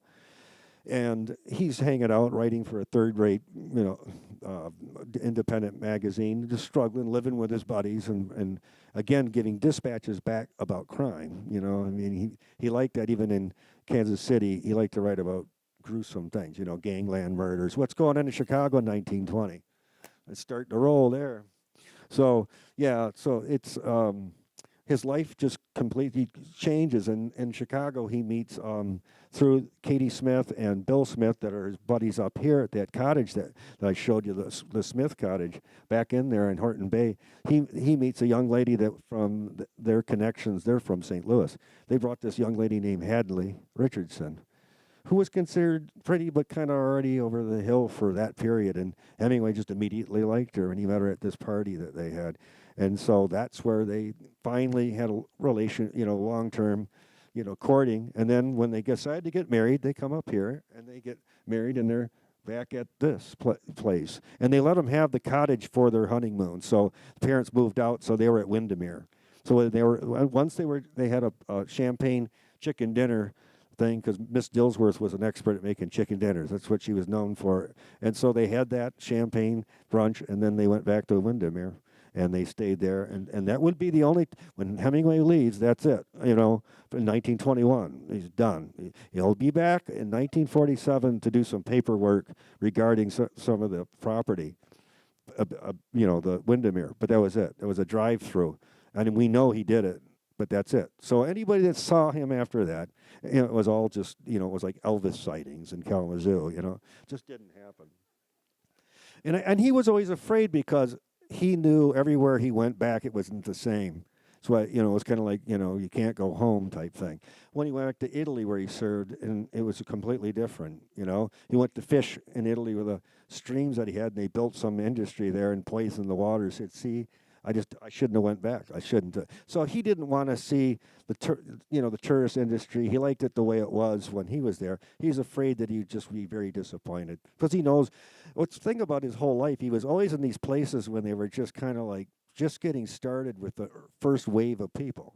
S1: And he's hanging out, writing for a third-rate, independent magazine, just struggling, living with his buddies, and again, giving dispatches back about crime. He liked that. Even in Kansas City, he liked to write about gruesome things, gangland murders. What's going on in Chicago in 1920? It's starting to roll there. So, yeah, so it's... his life just completely changes. And in Chicago, he meets through Katie Smith and Bill Smith, that are his buddies up here at that cottage that I showed you, the Smith cottage, back in there in Horton Bay. He meets a young lady that from their connections, they're from St. Louis. They brought this young lady named Hadley Richardson, who was considered pretty, but kind of already over the hill for that period. And Hemingway just immediately liked her, and he met her at this party that they had. And so that's where they finally had a relation, long-term, courting. And then when they decide to get married, they come up here and they get married, and they're back at this place. And they let them have the cottage for their honeymoon. So the parents moved out, so they were at Windermere. So they had a champagne chicken dinner thing, because Miss Dillsworth was an expert at making chicken dinners. That's what she was known for. And so they had that champagne brunch, and then they went back to Windermere. And they stayed there, and that would be the only, when Hemingway leaves, that's it, in 1921, he's done. He'll be back in 1947 to do some paperwork regarding some of the property, the Windermere, but that was it. It was a drive-through, and we know he did it, but that's it. So anybody that saw him after that, it was all just, it was like Elvis sightings in Kalamazoo, just didn't happen. And he was always afraid, because he knew everywhere he went back, it wasn't the same. So, it was kind of like, you can't go home type thing. When he went back to Italy, where he served, and it was completely different, He went to fish in Italy with the streams that he had, and they built some industry there and poisoned the waters. He said, see, I shouldn't have went back. I shouldn't have. So he didn't want to see the tourist industry. He liked it the way it was when he was there. He's afraid that he'd just be very disappointed, because he knows what's the thing about his whole life. He was always in these places when they were just kind of like just getting started with the first wave of people.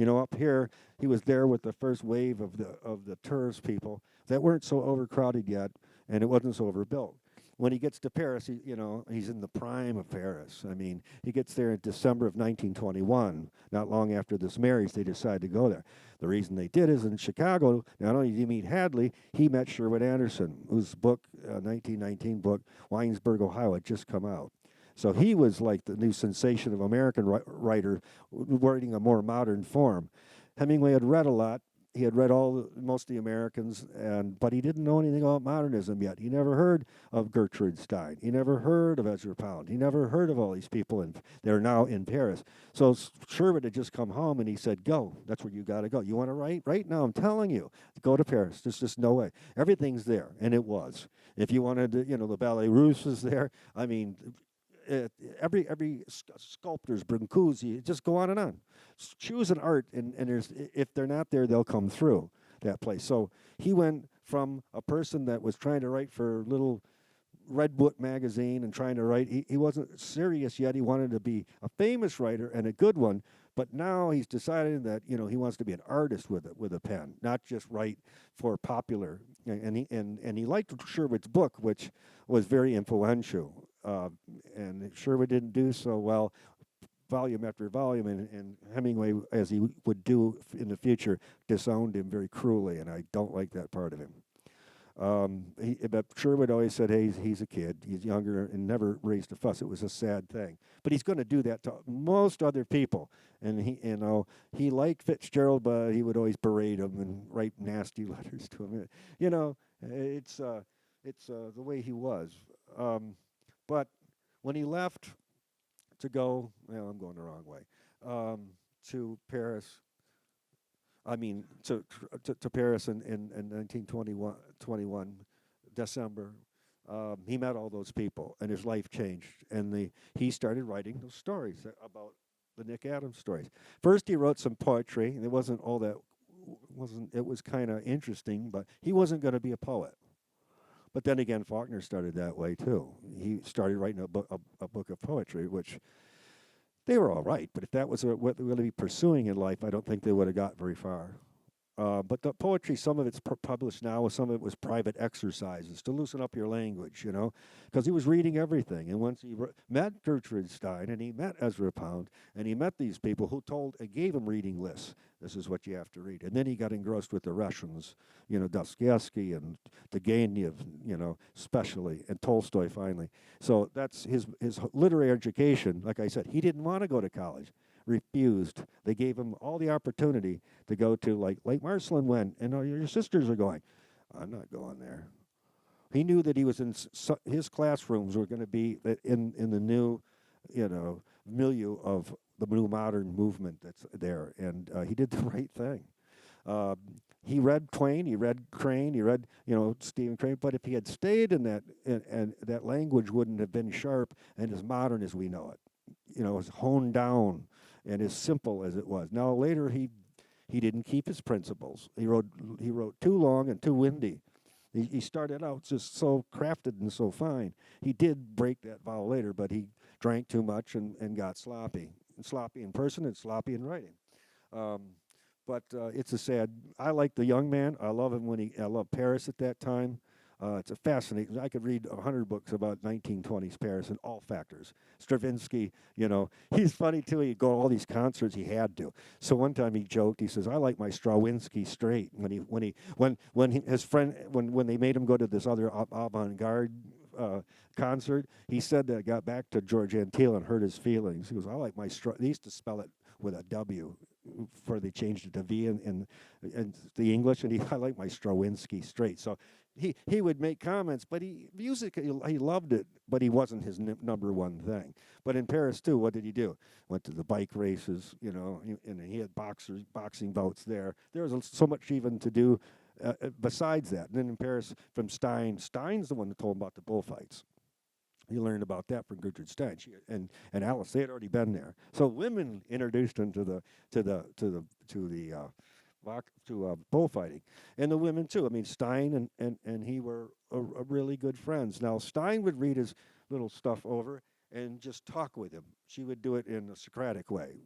S1: Up here, he was there with the first wave of the tourist people that weren't so overcrowded yet, and it wasn't so overbuilt. When he gets to Paris, he's in the prime of Paris. I mean, he gets there in December of 1921. Not long after this marriage, they decide to go there. The reason they did is in Chicago, not only did he meet Hadley, he met Sherwood Anderson, whose book, 1919 book, Winesburg, Ohio, had just come out. So he was like the new sensation of American writer, writing a more modern form. Hemingway had read a lot, he had read most of the Americans, but he didn't know anything about modernism yet. He never heard of Gertrude Stein. He never heard of Ezra Pound. He never heard of all these people, and they're now in Paris. So Sherwood had just come home, and he said, "Go. That's where you got to go. You want to write? Right now, I'm telling you, go to Paris. There's just no way. Everything's there," and it was. If you wanted to, the Ballet Russe was there. I mean, every sculptors, Brancusi, just go on and on. Choose an art, and if they're not there, they'll come through that place. So he went from a person that was trying to write for little Red Book magazine and trying to write. He wasn't serious yet. He wanted to be a famous writer and a good one. But now he's decided that he wants to be an artist with a pen, not just write for popular. And he liked Sherwood's book, which was very influential. And Sherwood didn't do so well, volume after volume, and Hemingway, as he would do in the future, disowned him very cruelly, and I don't like that part of him. But Sherwood always said, "Hey, he's a kid. He's younger," and never raised a fuss. It was a sad thing. But he's going to do that to most other people. And he liked Fitzgerald, but he would always berate him and write nasty letters to him. It's the way he was. But when he left to go, I'm going the wrong way, to Paris. I mean, to Paris in 1921, December. He met all those people, and his life changed. And he started writing those stories about the Nick Adams stories. First, he wrote some poetry, and it wasn't all that. It was kind of interesting, but he wasn't going to be a poet. But then again, Faulkner started that way too. He started writing a book of poetry, which they were all right. But if that was what they were going to be pursuing in life, I don't think they would have got very far. But the poetry, some of it's published now, some of it was private exercises to loosen up your language, because he was reading everything. And once he met Gertrude Stein, and he met Ezra Pound, and he met these people who gave him reading lists. This is what you have to read. And then he got engrossed with the Russians, Dostoevsky and Turgenev, especially, and Tolstoy finally. So that's his literary education. Like I said, he didn't want to go to college. Refused. They gave him all the opportunity to go to, like Marceline went, and your sisters are going. I'm not going there. He knew that he was in his classrooms were going to be in the new, milieu of the new modern movement that's there, and he did the right thing. He read Twain, he read Crane, he read Stephen Crane. But if he had stayed in that, and that language wouldn't have been sharp and as modern as we know it. As honed down and as simple as it was. Now later he didn't keep his principles. He wrote too long and too windy. He started out just so crafted and so fine. He did break that vow later, but he drank too much and got sloppy. And sloppy in person and sloppy in writing. But it's a sad. I like the young man. I love him I love Paris at that time. It's a fascinating. I could read 100 books about 1920s Paris in all factors. Stravinsky, he's funny too. He'd go to all these concerts. He had to. So one time he joked. He says, "I like my Stravinsky straight." When his friend when they made him go to this other avant-garde concert, he said that got back to George Antheil and hurt his feelings. He goes, "I like my They used to spell it with a W before they changed it to V in the English, and I like my Stravinsky straight." So he would make comments, but he loved it, but he wasn't his number one thing. But in Paris too, what did he do? Went to the bike races, and he had boxing bouts there. There was so much even to do besides that. And then in Paris, from Stein's the one that told him about the bullfights. He learned about that from Gertrude Stein and Alice. They had already been there. So women introduced him to bullfighting, and the women too. I mean, Stein and he were a really good friends. Now Stein would read his little stuff over and just talk with him. She would do it in a Socratic way.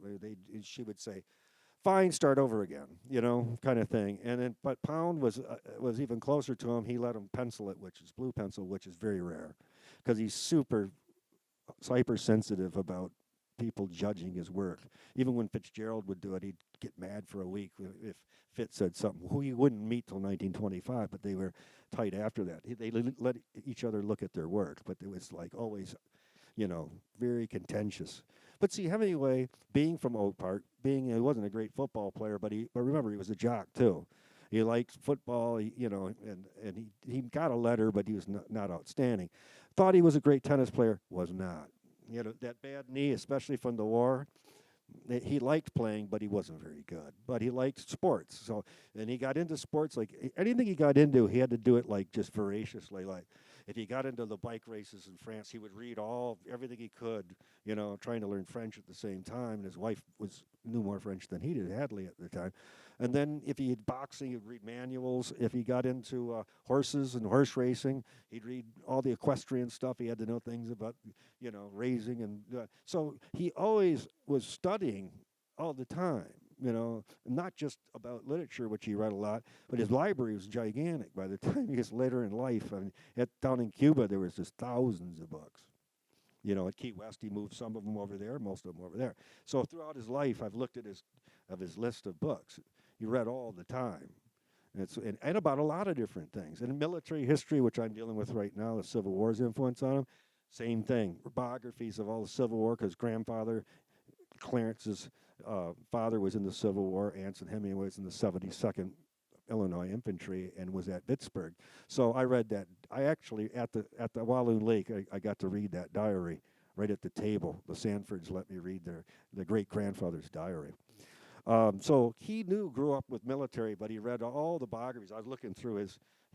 S1: She would say, "Fine, start over again," kind of thing. And then, but Pound was even closer to him. He let him pencil it, which is blue pencil, which is very rare, because he's super hypersensitive about people judging his work. Even when Fitzgerald would do it, he'd get mad for a week if Fitz said something. Who he wouldn't meet till 1925, but they were tight after that. They let each other look at their work, but it was like always, very contentious. But see, Hemingway, being from Oak Park, he wasn't a great football player, but remember, he was a jock too. He liked football, and he got a letter, but he was not outstanding. Thought he was a great tennis player, was not. He had that bad knee, especially from the war. He liked playing, but he wasn't very good. But he liked sports. So, and he got into sports like anything he got into, he had to do it like just voraciously. Like if he got into the bike races in France, he would read everything he could, trying to learn French at the same time. And his wife knew more French than he did, Hadley at the time. And then if he had boxing, he'd read manuals. If he got into horses and horse racing, he'd read all the equestrian stuff. He had to know things about, raising. And so he always was studying all the time, not just about literature, which he read a lot, but his library was gigantic. By the time he was later in life, I mean, down in Cuba, there was just thousands of books. At Key West, he moved some of them over there, most of them over there. So throughout his life, I've looked at his list of books. He read all the time. And about a lot of different things. And in military history, which I'm dealing with right now, the Civil War's influence on him, same thing. Biographies of all the Civil War, because grandfather, Clarence's father was in the Civil War. Anson Hemingway was in the 72nd Illinois Infantry and was at Vicksburg. So I read that. I actually, at the Walloon Lake, I got to read that diary right at the table. The Sanfords let me read their great-grandfather's diary. So he grew up with military, but he read all the biographies. I was looking through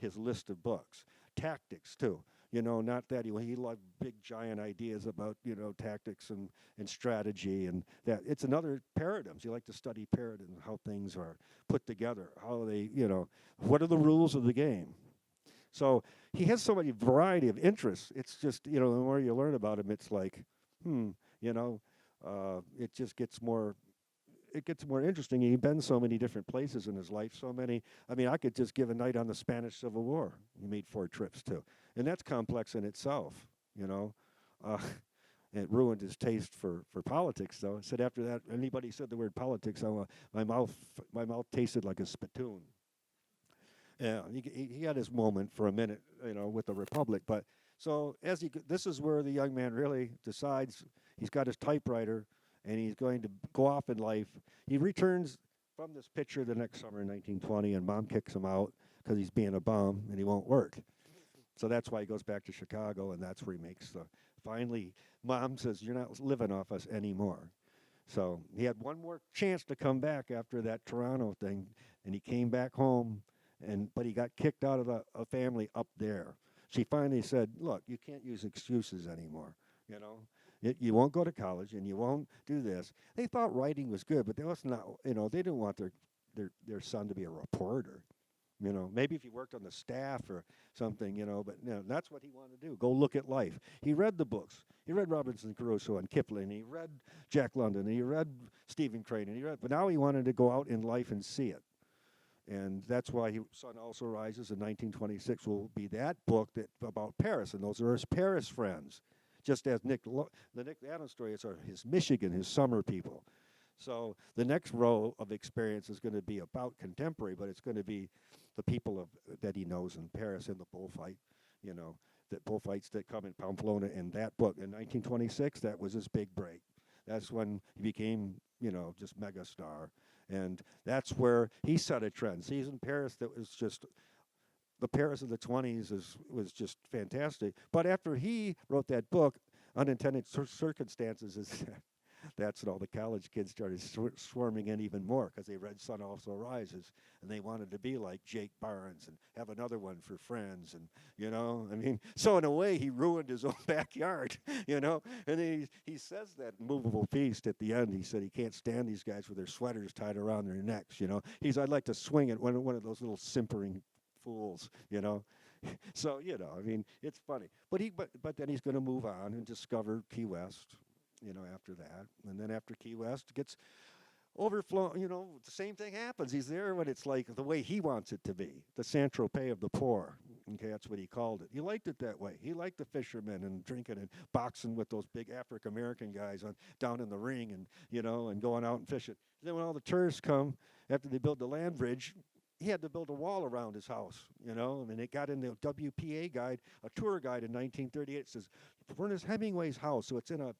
S1: his list of books. Tactics, too. Not that he loved big, giant ideas about, tactics and strategy and that. It's another paradigms. You like to study paradigms, how things are put together, how they, what are the rules of the game. So he has so many variety of interests. It's just, the more you learn about him, it's like, it just gets more interesting. He's been so many different places in his life, so many. I mean, I could just give a night on the Spanish Civil War. He made 4 trips, too. And that's complex in itself, It ruined his taste for politics, though. It said after that, anybody said the word politics, my mouth tasted like a spittoon. Yeah, he had his moment for a minute, with the Republic. But so this is where the young man really decides he's got his typewriter, and he's going to go off in life. He returns from this picture the next summer in 1920, and Mom kicks him out because he's being a bum and he won't work. So that's why he goes back to Chicago, and that's where he makes finally, Mom says, "You're not living off us anymore." So he had one more chance to come back after that Toronto thing, and he came back home, but he got kicked out of a family up there. She finally said, "Look, you can't use excuses anymore, You won't go to college, and you won't do this." They thought writing was good, but they was not. They didn't want their son to be a reporter. Maybe if he worked on the staff or something, but that's what he wanted to do. Go look at life. He read the books. He read Robinson Crusoe and Kipling. He read Jack London. He read Stephen Crane. But now he wanted to go out in life and see it. And that's why Sun Also Rises in 1926 will be that book about Paris, and those are his Paris friends. Just as the Nick Adams story is his Michigan, his summer people. So the next row of experience is going to be about contemporary, but it's going to be the people that he knows in Paris in the bullfight, the bullfights that come in Pamplona. In that book in 1926, that was his big break. That's when he became, just megastar. And that's where he set a trend. He's in Paris that was just, the Paris of the 20s was just fantastic. But after he wrote that book, Unintended Circumstances, that's when all the college kids started swarming in even more because they read Sun Also Rises, and they wanted to be like Jake Barnes and have another one for friends. And, so in a way, he ruined his own backyard, And he says that in Movable Feast at the end. He said he can't stand these guys with their sweaters tied around their necks, I'd like to swing at one of those little simpering fools, So, it's funny. But then he's going to move on and discover Key West, after that. And then after Key West gets overflown, the same thing happens. He's there when it's like the way he wants it to be, the Saint-Tropez of the poor. Okay, that's what he called it. He liked it that way. He liked the fishermen and drinking and boxing with those big African-American guys down in the ring and, and going out and fishing. Then when all the tourists come, after they build the land bridge, he had to build a wall around his house, you know. And it got in the WPA guide, a tour guide in 1938. It says, Ernest Hemingway's house. So it's in a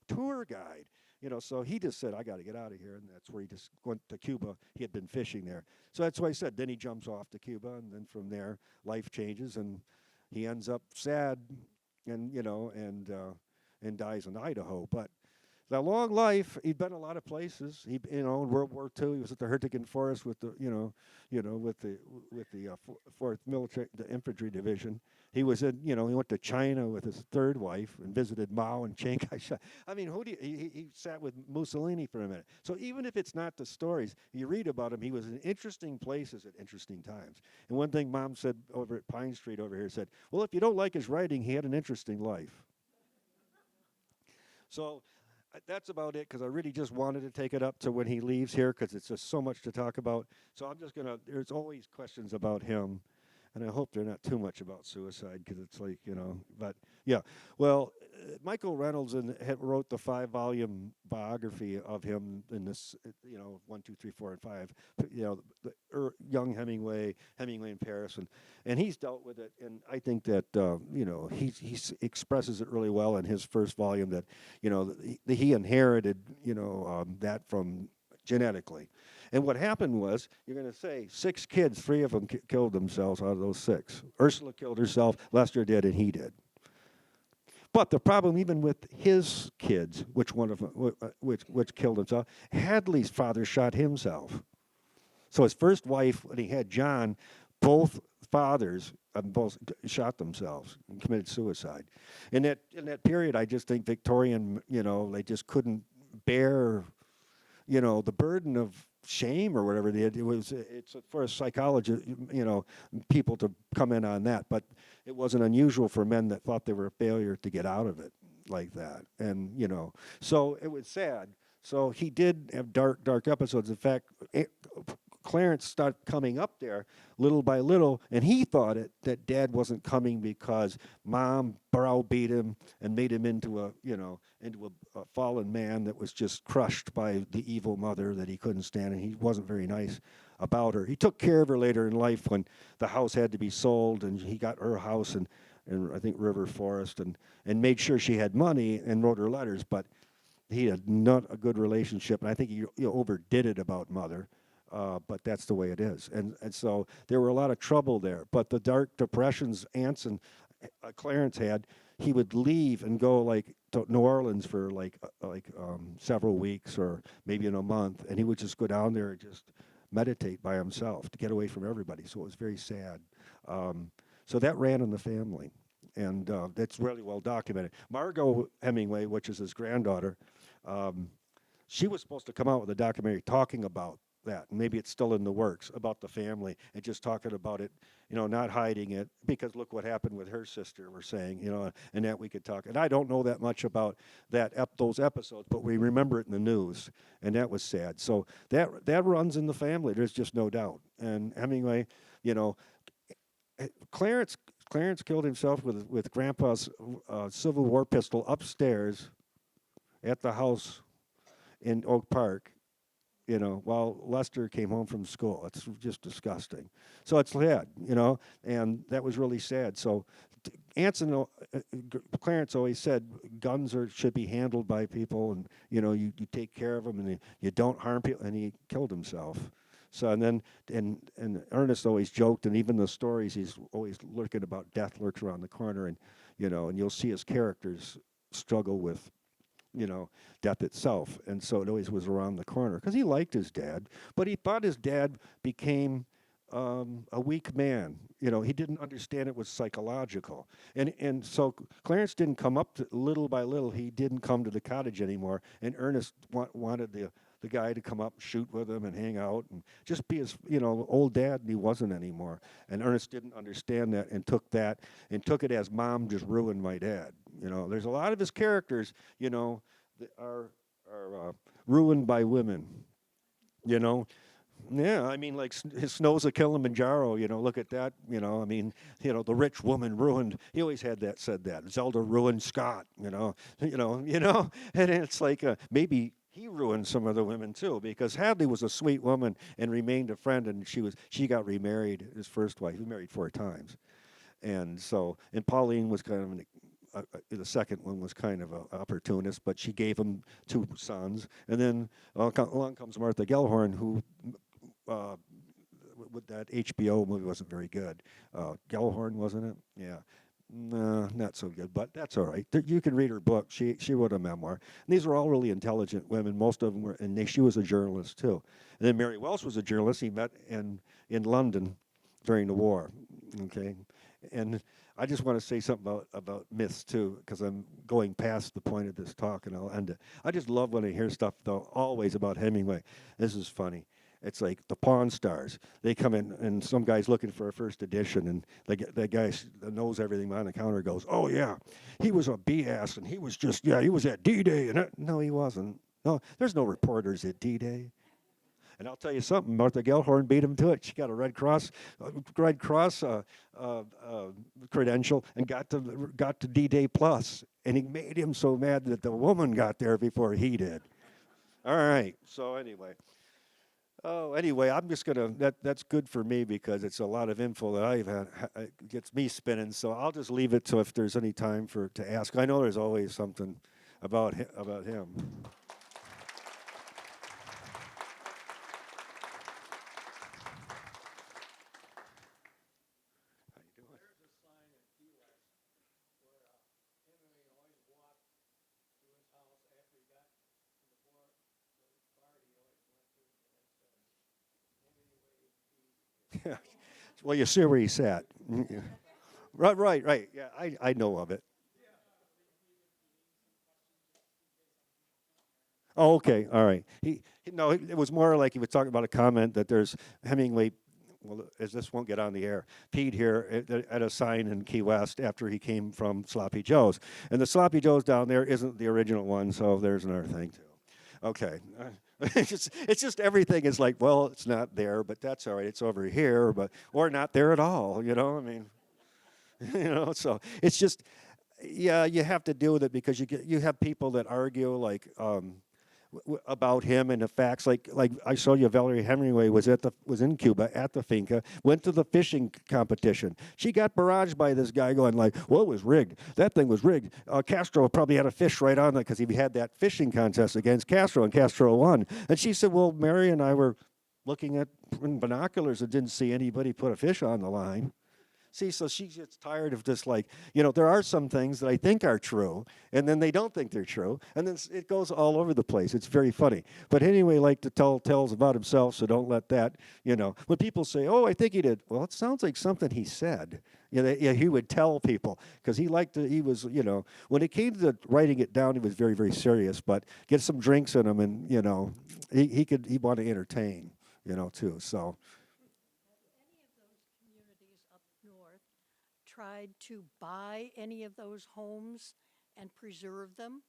S1: tour guide, you know. So he just said, I got to get out of here. And that's where he just went to Cuba. He had been fishing there. So that's why I said, then he jumps off to Cuba. And then from there, life changes. And he ends up sad and, you know, and dies in Idaho. But the long life, he'd been a lot of places. He, you know, in World War II, he was at the Hurtgen Forest with the, with the Fourth Military, the Infantry Division. He was in, he went to China with his third wife and visited Mao and Chiang Kai-shek. I mean, he sat with Mussolini for a minute. So even if it's not the stories, you read about him, he was in interesting places at interesting times. And one thing Mom said over at Pine Street over here said, well, if you don't like his writing, he had an interesting life. So that's about it, because I really just wanted to take it up to when he leaves here, because it's just so much to talk about. So I'm just going to, there's always questions about him, and I hope they're not too much about suicide, because it's like, but yeah. Well, Michael Reynolds wrote the 5-volume biography of him in this, 1, 2, 3, 4, and 5, young Hemingway in Paris, and he's dealt with it, and I think that, he expresses it really well in his first volume that, he inherited, that from genetically. And what happened was, you're going to say, 6 kids, 3 of them killed themselves out of those 6. Ursula killed herself, Lester did, and he did. But the problem, even with his kids, which killed himself, Hadley's father shot himself. So his first wife, when he had John, both fathers both shot themselves and committed suicide. In that period, I just think Victorian, they just couldn't bear, the burden of shame or whatever they had. It's for a psychologist, people to come in on that, but it wasn't unusual for men that thought they were a failure to get out of it like that. And, so it was sad. So he did have dark episodes. In fact, Clarence started coming up there little by little, and he thought that Dad wasn't coming because Mom browbeat him and made him into a fallen man that was just crushed by the evil mother that he couldn't stand, and he wasn't very nice about her. He took care of her later in life when the house had to be sold, and he got her house in I think River Forest, and made sure she had money and wrote her letters, but he had not a good relationship, and I think he overdid it about Mother. But that's the way it is. And so there were a lot of trouble there. But the dark depressions Aunts and Clarence had, he would leave and go to New Orleans for several weeks or maybe in a month, and he would just go down there and just meditate by himself to get away from everybody. So it was very sad. So that ran in the family, and that's really well documented. Margot Hemingway, which is his granddaughter, she was supposed to come out with a documentary talking about that. Maybe it's still in the works, about the family, and just talking about it, not hiding it, because look what happened with her sister, we're saying, and that we could talk. And I don't know that much about those episodes, but we remember it in the news, and that was sad. So that runs in the family, there's just no doubt. And Hemingway, Clarence killed himself with Grandpa's Civil War pistol upstairs at the house in Oak Park, while Lester came home from school. It's just disgusting. So it's sad, and that was really sad. So Clarence always said guns should be handled by people, and you take care of them, and you don't harm people. And he killed himself. So and Ernest always joked, and even the stories, he's always looking about death lurks around the corner, and and you'll see his characters struggle with death itself. And so it always was around the corner, because he liked his dad, but he thought his dad became a weak man. He didn't understand it was psychological. And so Clarence didn't come up to, little by little, he didn't come to the cottage anymore, and Ernest wanted the guy to come up and shoot with him and hang out and just be his, old dad, and he wasn't anymore. And Ernest didn't understand that and took it as Mom just ruined my dad. There's a lot of his characters, that are ruined by women, Yeah, I mean, like his Snows of Kilimanjaro, look at that, the rich woman ruined, he always said that. Zelda ruined Scott, and it's like maybe he ruined some other women too, because Hadley was a sweet woman and remained a friend, and she got remarried. His first wife, he was married 4 times, and so and Pauline was kind of the second one was kind of an opportunist, but she gave him 2 sons, and then along comes Martha Gellhorn, who with that HBO movie wasn't very good. Gellhorn, wasn't it? Yeah. No, not so good, but that's all right. You can read her book. She wrote a memoir. And these were all really intelligent women. Most of them were, and she was a journalist too. And then Mary Welsh was a journalist. He met in London during the war. Okay, and I just want to say something about myths too, because I'm going past the point of this talk, and I'll end it. I just love when I hear stuff though, always about Hemingway. This is funny. It's like the Pawn Stars. They come in, and some guy's looking for a first edition, and the guy that knows everything behind the counter goes, "Oh yeah, he was a BS, and he was he was at D-Day." And no, he wasn't. No, there's no reporters at D-Day. And I'll tell you something, Martha Gellhorn beat him to it. She got a Red Cross credential and got to D-Day Plus, and he made him so mad that the woman got there before he did. All right. So anyway. Oh, anyway, I'm just that's good for me because it's a lot of info that I've had. It gets me spinning, so I'll just leave it to if there's any time to ask. I know there's always something about him. How you doing?
S2: There's a sign in Key West where Hemingway always walked to his house after he got before the bar he always went to, and it says Hemingway.
S1: Yeah. Well, you see where he sat. Right. Yeah, I know of it. Oh, okay, all right. No, it was more like he was talking about a comment that there's Hemingway. Well, as this won't get on the air, peed here at a sign in Key West after he came from Sloppy Joe's, and the Sloppy Joe's down there isn't the original one, so there's another thing too. Okay, it's just everything is like, well, it's not there, but that's all right. It's over here, but or not there at all. I mean, So it's just, yeah, you have to deal with it because you have people that argue like. About him and the facts. Like I saw you, Valerie Hemingway was in Cuba at the finca, went to the fishing competition. She got barraged by this guy going like, "Well, it was rigged. That thing was rigged." Castro probably had a fish right on that because he had that fishing contest against Castro, and Castro won. And she said, "Well, Mary and I were looking at binoculars and didn't see anybody put a fish on the line." See, so she gets tired of just like, there are some things that I think are true, and then they don't think they're true, and then it goes all over the place. It's very funny. But anyway, like to tell tales about himself, so don't let that, when people say, "Oh, I think he did," well, it sounds like something he said. He would tell people, because he was, when it came to writing it down, he was very, very serious, but get some drinks in him, and, he wanted to entertain, too, so.
S3: Tried to buy any of those homes and preserve them?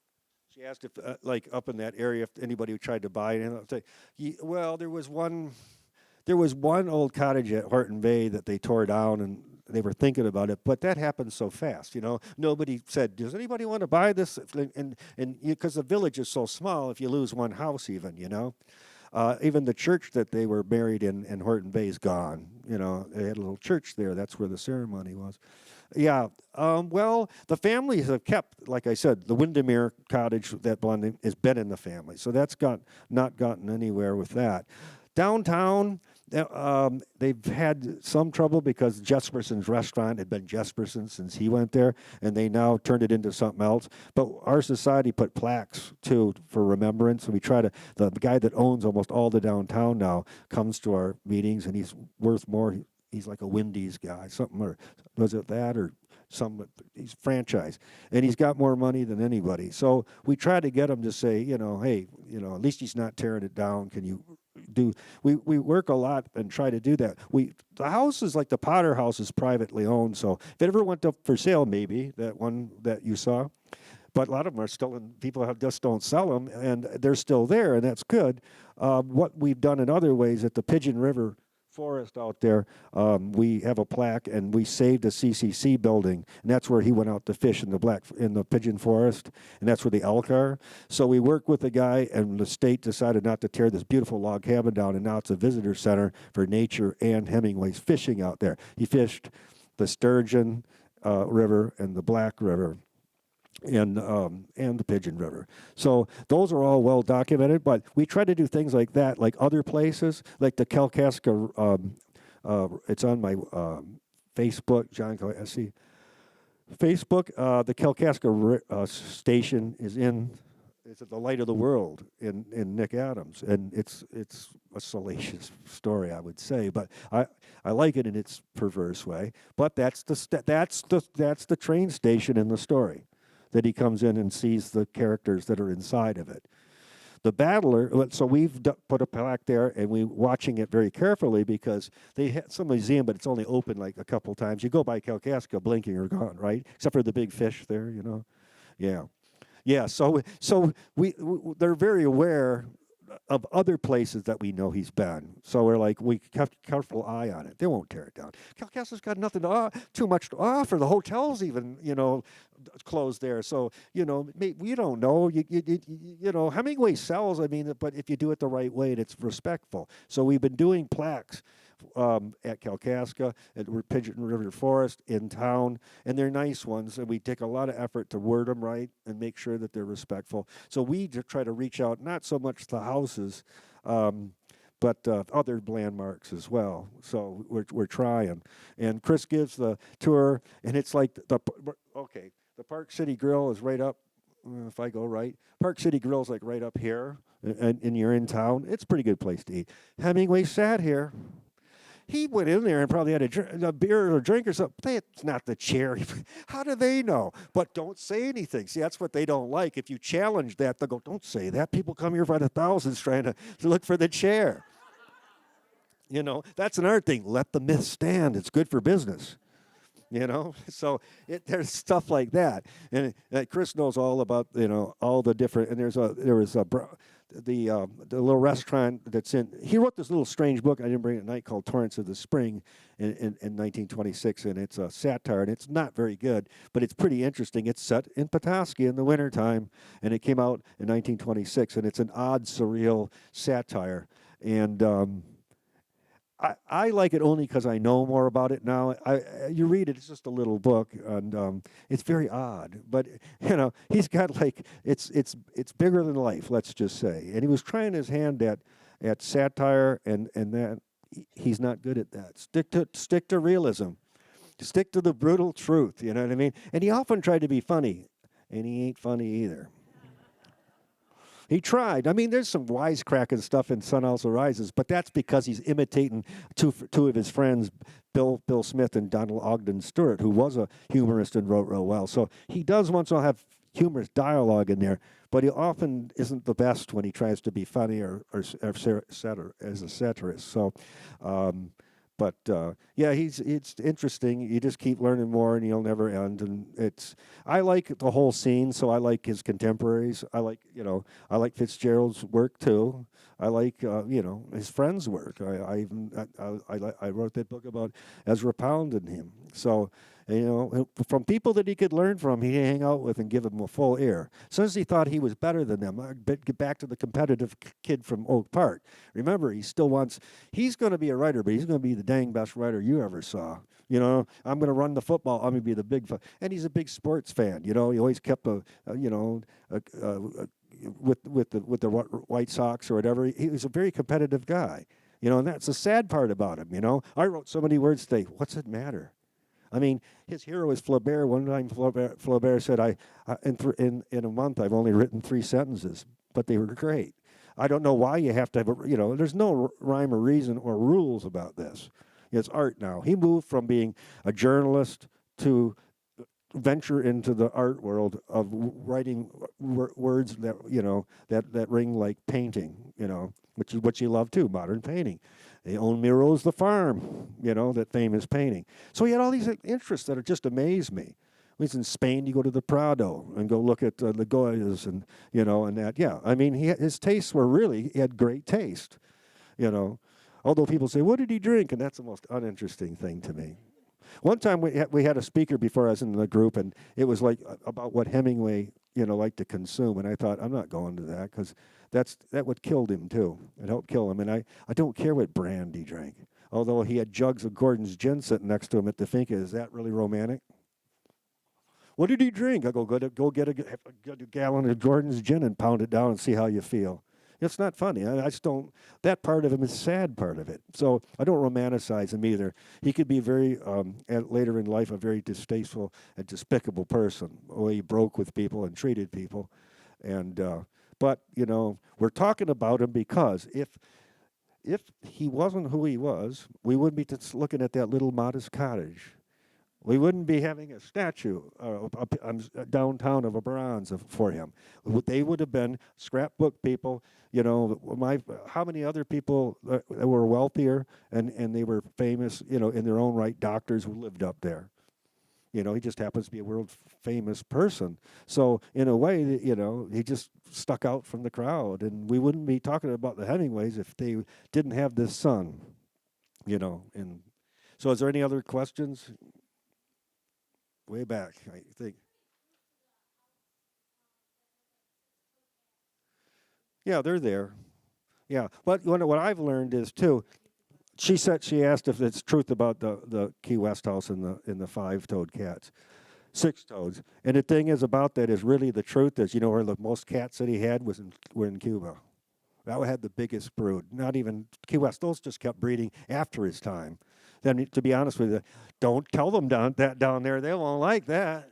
S1: She asked if, like, up in that area, if anybody tried to buy it. And I'll say, well, there was one old cottage at Horton Bay that they tore down, and they were thinking about it, but that happened so fast. Nobody said, "Does anybody want to buy this?" And because the village is so small, if you lose one house, even even the church that they were buried in Horton Bay is gone. They had a little church there. That's where the ceremony was. Yeah. Well, the families have kept, like I said, the Windermere cottage that blending has been in the family. So that's not gotten anywhere with that. Downtown, they've had some trouble because Jesperson's restaurant had been Jesperson since he went there, and they now turned it into something else. But our society put plaques, too, for remembrance. And we try to, the guy that owns almost all the downtown now comes to our meetings, and he's worth more. He's like a Wendy's guy, something, or was it that, or some, he's franchise, and he's got more money than anybody. So we try to get him to say, hey, at least he's not tearing it down. Can you do? We work a lot and try to do that. The house is like the Potter house is privately owned, so if it ever went up for sale, maybe that one that you saw. But a lot of them are still in, people just don't sell them, and they're still there, and that's good. What we've done in other ways at the Pigeon River forest out there, we have a plaque, and we saved the CCC building, and that's where he went out to fish in the pigeon forest, and that's where the elk are. So we worked with the guy, and the state decided not to tear this beautiful log cabin down, and now it's a visitor center for nature and Hemingway's fishing out there. He fished the Sturgeon River and the Black River, and the Pigeon River. So those are all well documented, but we try to do things like that, like other places, like the Kalkaska, it's on my Facebook, John Cohassey. Facebook, the Kalkaska station is it's at the Light of the World in Nick Adams, and it's a salacious story, I would say, but I like it in its perverse way. But that's the train station in the story, that he comes in and sees the characters that are inside of it. The Battler, so we've put a plaque there, and we're watching it very carefully because it's a museum, but it's only open like a couple times. You go by Kalkaska, blinking, or gone, right? Except for the big fish there, Yeah. Yeah, so they're very aware of other places that we know he's been. So we're like, we have a careful eye on it. They won't tear it down. Kalkaska's got nothing too much to offer. The hotel's even, closed there. So, we don't know. Hemingway sells, but if you do it the right way and it's respectful. So we've been doing plaques at Kalkaska, at Pigeon River Forest, in town, and they're nice ones, and we take a lot of effort to word them right and make sure that they're respectful. So we try to reach out, not so much to houses, but other landmarks as well. So we're trying. And Chris gives the tour, and it's like the Park City Grill is right up, if I go right. Park City Grill is like right up here, and you're in town. It's a pretty good place to eat. Hemingway sat here. He went in there and probably had a beer or a drink or something. It's not the chair. How do they know? But don't say anything. See, that's what they don't like. If you challenge that, they'll go, don't say that. People come here by the thousands trying to look for the chair. That's an art thing. Let the myth stand. It's good for business. So there's stuff like that, and Chris knows all about all the different. And the little restaurant that's in. He wrote this little strange book I didn't bring at night called Torrents of the Spring in 1926, and it's a satire, and it's not very good, but it's pretty interesting. It's set in Petoskey in the wintertime, and it came out in 1926, and it's an odd, surreal satire, and I like it only because I know more about it now. You read it; it's just a little book, and it's very odd. But he's got it's bigger than life. Let's just say. And he was trying his hand at satire, and that he's not good at that. Stick to realism, stick to the brutal truth. You know what I mean? And he often tried to be funny, and he ain't funny either. He tried. There's some wisecracking stuff in Sun Also Rises, but that's because he's imitating two of his friends, Bill Smith and Donald Ogden Stewart, who was a humorist and wrote real well. So he does once in a while have humorous dialogue in there, but he often isn't the best when he tries to be funny or as a satirist. So, it's interesting. You just keep learning more, and you'll never end. And I like the whole scene, so I like his contemporaries. I like Fitzgerald's work too. I like his friends' work. I wrote that book about Ezra Pound and him. So from people that he could learn from, he'd hang out with and give them a full ear. As soon as he thought he was better than them, get back to the competitive kid from Oak Park. Remember, he's going to be a writer, but he's going to be the dang best writer you ever saw. I'm going to run the football. I'm going to be the big, and he's a big sports fan. He always kept with the White Sox or whatever. He was a very competitive guy. And that's the sad part about him. I wrote so many words today. What's it matter? His hero is Flaubert. One time Flaubert said, in a month I've only written 3 sentences, but they were great. I don't know why you have to have there's no rhyme or reason or rules about this. It's art now. He moved from being a journalist to venture into the art world of writing words that ring like painting, which is what you love too, modern painting. They own Miro's The Farm, that famous painting. So he had all these interests that just amaze me. When he's in Spain, you go to the Prado and go look at the Goyas and, and that. Yeah, his tastes were he had great taste, Although people say, what did he drink? And that's the most uninteresting thing to me. One time we had a speaker before I was in the group, and it was like about what Hemingway, liked to consume. And I thought, I'm not going to that because that would killed him too. It helped kill him. And I don't care what brand he drank. Although he had jugs of Gordon's gin sitting next to him at the finca. Is that really romantic? What did he drink? I go get a gallon of Gordon's gin and pound it down and see how you feel. It's not funny. I just don't. That part of him is sad part of it. So I don't romanticize him either. He could be very, later in life, a very distasteful and despicable person. The way he broke with people and treated people. And but we're talking about him because if he wasn't who he was, we wouldn't be looking at that little modest cottage. We wouldn't be having a statue downtown of a bronze for him. They would have been scrapbook people. How many other people that were wealthier and they were famous, in their own right, doctors who lived up there. He just happens to be a world famous person. So in a way, he just stuck out from the crowd. And we wouldn't be talking about the Hemingways if they didn't have this son, And so is there any other questions? Way back, I think. Yeah, they're there. Yeah, but what I've learned is too. She asked if it's truth about the Key West house and the 5-toed cats, 6-toads. And the thing is about that is really the truth is where the most cats that he had were in Cuba. That had the biggest brood. Not even Key West. Those just kept breeding after his time. Then, to be honest with you, don't tell them down there. They won't like that.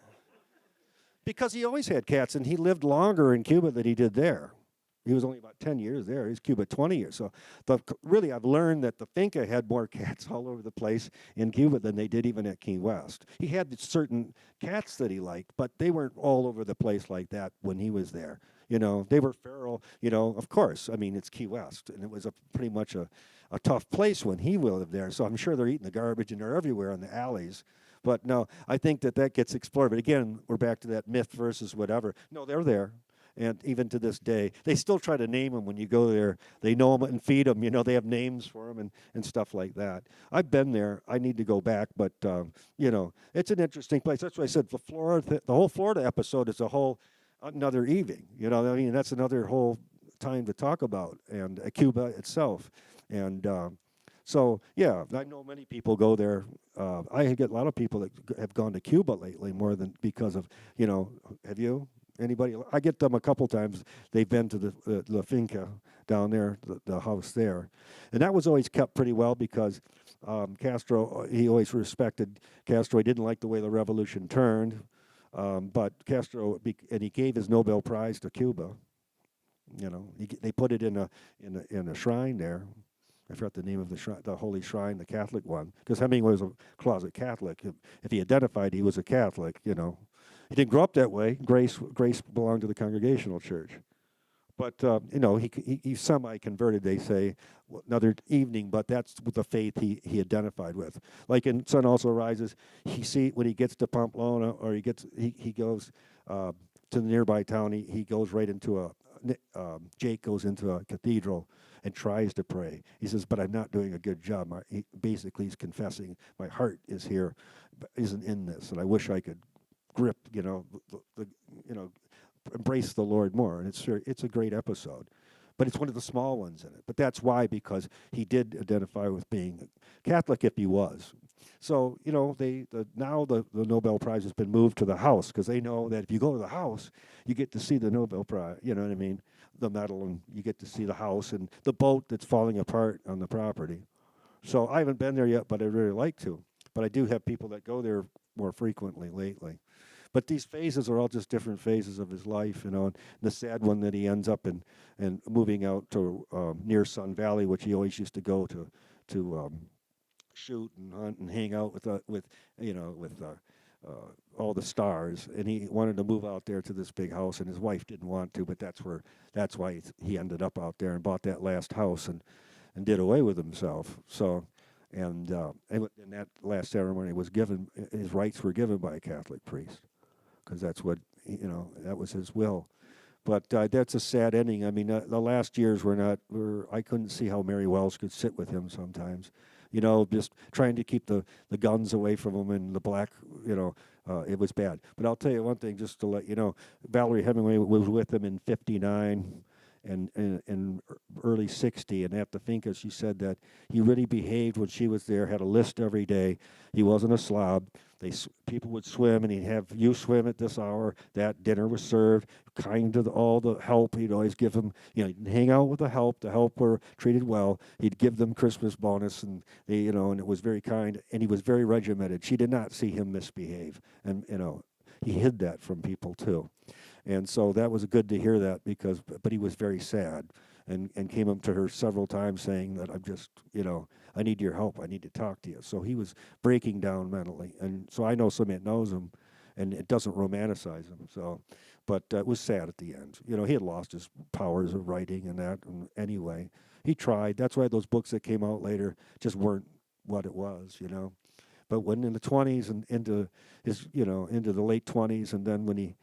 S1: Because he always had cats, and he lived longer in Cuba than he did there. He was only about 10 years there. He's Cuba 20 years. So really, I've learned that the finca had more cats all over the place in Cuba than they did even at Key West. He had certain cats that he liked, but they weren't all over the place like that when he was there. They were feral, of course. I mean, it's Key West, and it was pretty much a tough place when he lived there. So I'm sure they're eating the garbage, and they're everywhere in the alleys. But no, I think that gets explored. But again, we're back to that myth versus whatever. No, they're there. And even to this day, they still try to name them when you go there. They know them and feed them. They have names for them and stuff like that. I've been there. I need to go back. But, it's an interesting place. That's why I said the whole Florida episode is another evening. That's another whole time to talk about. And Cuba itself. And so, yeah, I know many people go there. I get a lot of people that have gone to Cuba lately more than because of, have you? Anybody? I get them a couple times. They've been to the finca down there, the house there. And that was always kept pretty well because Castro, he always respected Castro. He didn't like the way the revolution turned. But Castro, and he gave his Nobel Prize to Cuba. They put it in a shrine there. I forgot the name of the shrine, the holy shrine, the Catholic one, because Hemingway was a closet Catholic. If he identified he was a Catholic, He didn't grow up that way. Grace belonged to the Congregational Church. But, he semi-converted, they say, another evening, but that's the faith he identified with. Like in Sun Also Rises, when he gets to Pamplona, or he goes to the nearby town, he goes right into Jake goes into a cathedral and tries to pray. He says, but I'm not doing a good job. Basically, he's confessing, my heart isn't in this, and I wish I could grip, embrace the Lord more. And it's a great episode. But it's one of the small ones in it. But that's why, because he did identify with being Catholic if he was. So, now the Nobel Prize has been moved to the house because they know that if you go to the house, you get to see the Nobel Prize, you know what I mean, the medal, and you get to see the house and the boat that's falling apart on the property. So I haven't been there yet, but I'd really like to. But I do have people that go there more frequently lately. But these phases are all just different phases of his life, and the sad one that he ends up in moving out to near Sun Valley, which he always used to go to shoot and hunt and hang out with all the stars. And he wanted to move out there to this big house, and his wife didn't want to, but that's why he ended up out there and bought that last house and did away with himself. So. And that last ceremony was given, his rights were given by a Catholic priest, because that's what, that was his will. But that's a sad ending. I mean, the last years I couldn't see how Mary Wells could sit with him sometimes. Just trying to keep the guns away from him and the black, it was bad. But I'll tell you one thing, just to let you know, Valerie Hemingway was with him in '59 and early '60, and at the Finca, she said that he really behaved when she was there. Had a list every day. He wasn't a slob. People would swim, and he'd have you swim at this hour. That dinner was served. Kind to all the help. He'd always give them, he'd hang out with the help. The help were treated well. He'd give them Christmas bonus, and and it was very kind. And he was very regimented. She did not see him misbehave, and he hid that from people too. And so that was good to hear that but he was very sad and came up to her several times saying that I'm just, I need your help. I need to talk to you. So he was breaking down mentally. And so I know somebody that knows him and it doesn't romanticize him. So, but it was sad at the end. He had lost his powers of writing and that. And anyway, he tried. That's why those books that came out later just weren't what it was, But when in the 20s and into the late 20s, and then when he,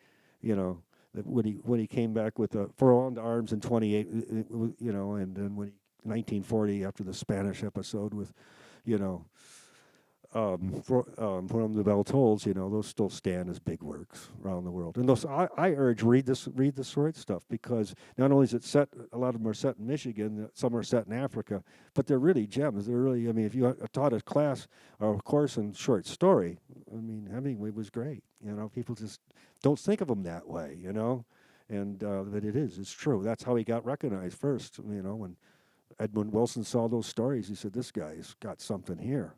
S1: when he came back with For Armed Arms in 28, and then when 1940 after the Spanish episode with, From the Bell Tolls, those still stand as big works around the world. And those, I urge read the short stuff, because not only is it set, a lot of them are set in Michigan, some are set in Africa, but they're really gems. They're really, I mean, if you taught a class or a course in short story, I mean, Hemingway was great. People just don't think of him that way, and but it's true. That's how he got recognized first. When Edmund Wilson saw those stories, he said, "This guy's got something here."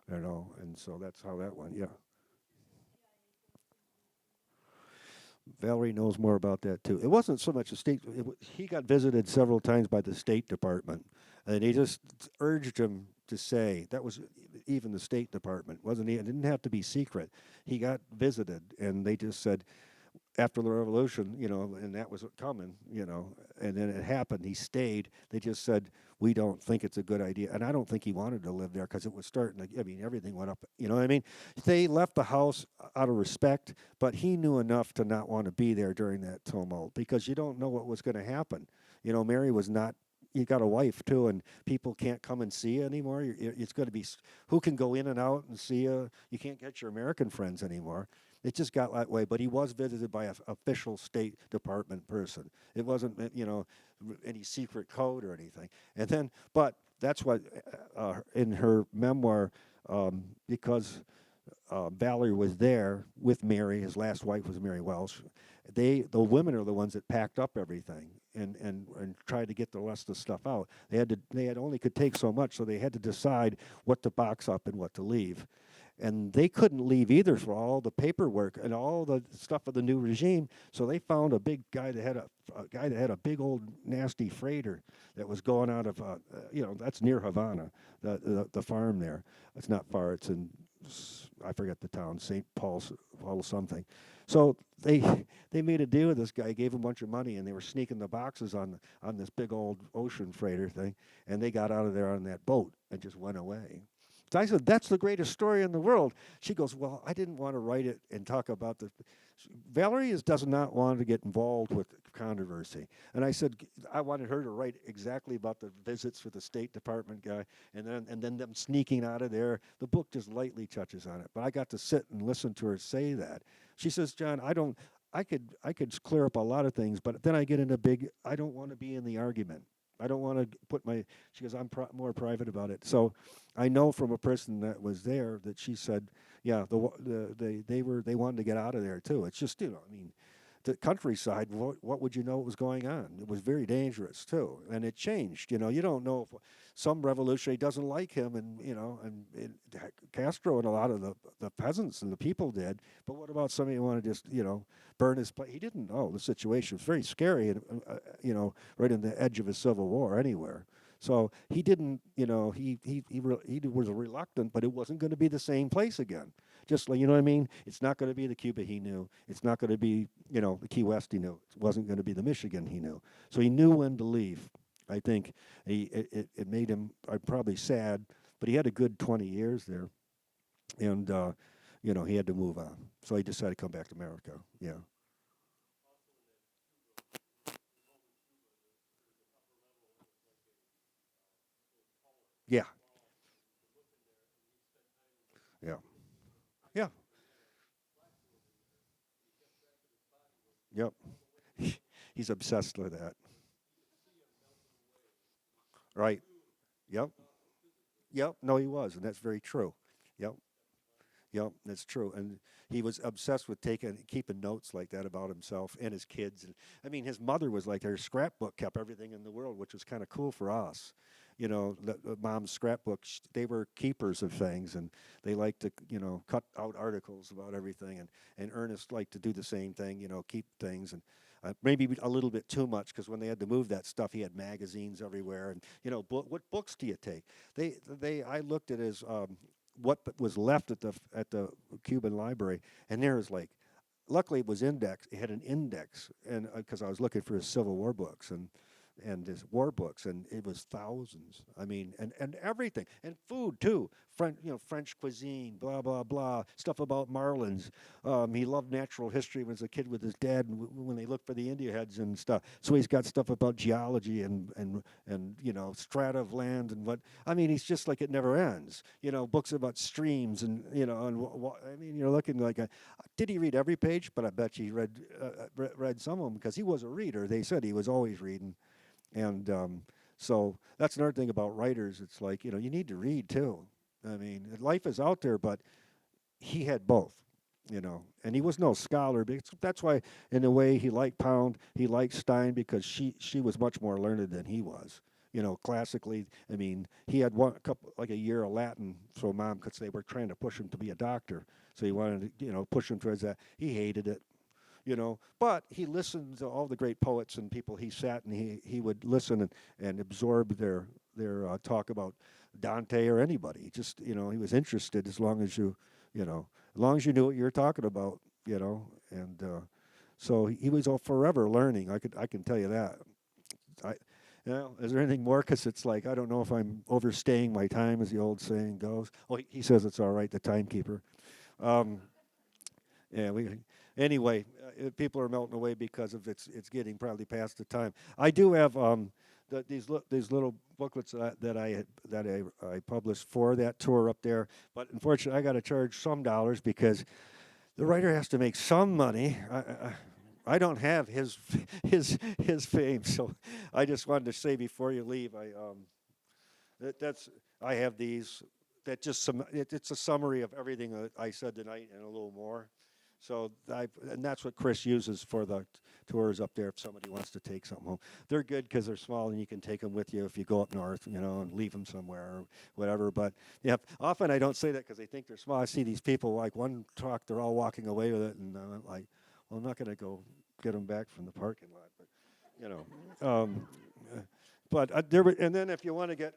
S1: And so that's how that went, yeah. Valerie knows more about that, too. It wasn't so much he got visited several times by the State Department, and they just urged him to say, that was even the State Department, wasn't he? It didn't have to be secret. He got visited, and they just said, after the revolution, and that was coming, and then it happened. He stayed. They just said, we don't think it's a good idea. And I don't think he wanted to live there because it was starting to, everything went up. You know what I mean? They left the house out of respect, but he knew enough to not want to be there during that tumult because you don't know what was going to happen. Mary was not, you got a wife too, and people can't come and see you anymore. It's going to be, who can go in and out and see you? You can't get your American friends anymore. It just got that way, but he was visited by an official State Department person. It wasn't, any secret code or anything. And then, but that's what, in her memoir, because Valerie was there with Mary, his last wife was Mary Welsh, the women are the ones that packed up everything and tried to get the rest of the stuff out. They had only could take so much, so they had to decide what to box up and what to leave. And they couldn't leave either for all the paperwork and all the stuff of the new regime. So they found a big guy that had a big old nasty freighter that was going out of, that's near Havana, the farm there. It's not far. It's in, I forget the town, St. Paul something. So they made a deal with this guy, gave him a bunch of money, and they were sneaking the boxes on this big old ocean freighter thing, and they got out of there on that boat and just went away. So I said, that's the greatest story in the world. She goes, well, I didn't want to write it and talk about the... Valerie does not want to get involved with controversy. And I said, I wanted her to write exactly about the visits with the State Department guy and then them sneaking out of there. The book just lightly touches on it. But I got to sit and listen to her say that. She says, John, I could clear up a lot of things, but then I get into I don't want to be in the argument. I don't want to put she goes, I'm more private about it. So I know from a person that was there that she said, yeah, they wanted to get out of there too. It's just, the countryside, what would you know what was going on? It was very dangerous too. And it changed, you don't know if some revolutionary doesn't like him and Castro and a lot of the peasants and the people did. But what about somebody who wanted to just, burn his place? He didn't know the situation was very scary and, right in the edge of a civil war anywhere. So he didn't, he was reluctant, but it wasn't going to be the same place again. Just like, you know what I mean? It's not going to be the Cuba he knew. It's not going to be, the Key West he knew. It wasn't going to be the Michigan he knew. So he knew when to leave. I think it made him probably sad, but he had a good 20 years there. And, he had to move on. So he decided to come back to America. Yeah. Yeah. Yep. He's obsessed with that. Right. Yep. Yep. No, he was, and that's very true. Yep. Yep, that's true. And he was obsessed with keeping notes like that about himself and his kids. And I mean, his mother was like her scrapbook, kept everything in the world, which was kind of cool for us. You know, mom's scrapbooks, they were keepers of things, and they liked to, cut out articles about everything. And Ernest liked to do the same thing, keep things. And maybe a little bit too much, because when they had to move that stuff, he had magazines everywhere. And, what books do you take? I looked at his was left at the Cuban library, and there was like, luckily it was indexed. It had an index, and because I was looking for his Civil War books and his war books, and it was thousands. I mean, and everything, and food too. French cuisine, blah blah blah, stuff about marlins. He loved natural history when he was a kid with his dad, and when they looked for the India heads and stuff. So he's got stuff about geology and strata of land and what. I mean, he's just like it never ends. Books about streams and I mean, you're looking like did he read every page? But I bet he read some of them because he was a reader. They said he was always reading. And so that's another thing about writers. It's like, you need to read too. I mean, life is out there, but he had both, and he was no scholar. That's why, in a way, he liked Pound. He liked Stein because she was much more learned than he was. Classically, I mean, he had a year of Latin, so Mom could say we're trying to push him to be a doctor. So he wanted to, push him towards that. He hated it. But he listened to all the great poets and people. He sat and he would listen and absorb their talk about Dante or anybody. Just he was interested as long as you knew what you were talking about. And so he was all forever learning. I can tell you that. Is there anything more? Because it's like I don't know if I'm overstaying my time, as the old saying goes. Oh, he says it's all right. The timekeeper. Yeah, anyway, people are melting away because of it's getting probably past the time. I do have these little booklets that I published for that tour up there, but unfortunately I got to charge some dollars because the writer has to make some money. I don't have his fame, so I just wanted to say before you leave, I have these. It's a summary of everything that I said tonight and a little more. So and that's what Chris uses for the tours up there if somebody wants to take something home. They're good because they're small and you can take them with you if you go up north, and leave them somewhere or whatever. But yeah, often I don't say that because they think they're small. I see these people, like one truck, they're all walking away with it, and I'm like, well, I'm not going to go get them back from the parking lot. But, and then if you want to get,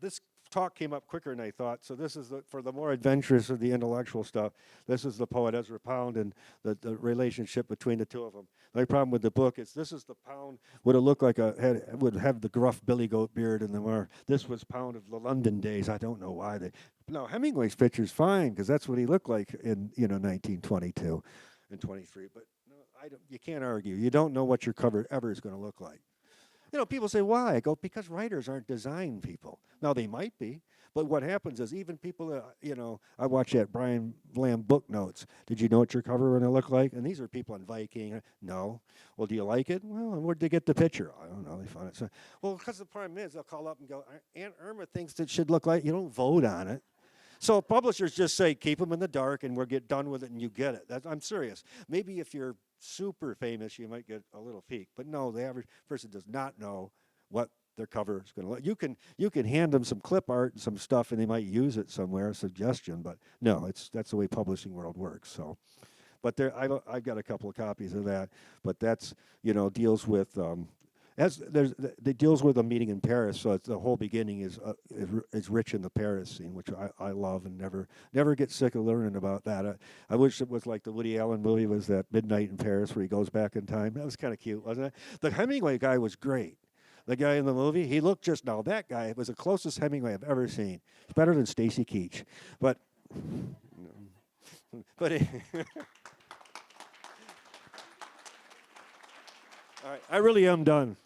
S1: this talk came up quicker than I thought. So this is for the more adventurous of the intellectual stuff. This is the poet Ezra Pound and the relationship between the two of them. The only problem with the book is this is the Pound would have looked like would have the gruff billy goat beard and the more. This was Pound of the London days. I don't know why No, Hemingway's picture's fine because that's what he looked like in 1922 and 23. But no, you can't argue. You don't know what your cover ever is going to look like. People say, why? I go, because writers aren't design people. Now, they might be, but what happens is even people, I watch that Brian Lamb book notes. Did you know what your cover was going to look like? And these are people on Viking. No. Well, do you like it? Well, where'd they get the picture? I don't know. They found it. So, well, because the problem is they'll call up and go, Aunt Irma thinks it should look like, you don't vote on it. So publishers just say, keep them in the dark and we'll get done with it and you get it. I'm serious. Maybe if you're super famous, you might get a little peek. But no, the average person does not know what their cover is going to look. You can hand them some clip art and some stuff and they might use it somewhere, a suggestion. But no, that's the way publishing world works. So, but I've got a couple of copies of that. But that's, deals with... It deals with a meeting in Paris, so the whole beginning is rich in the Paris scene, which I love and never get sick of learning about that. I wish it was like the Woody Allen movie was that Midnight in Paris where he goes back in time. That was kind of cute, wasn't it? The Hemingway guy was great. The guy in the movie, he looked that guy was the closest Hemingway I've ever seen. It's better than Stacy Keach, but all right, I really am done.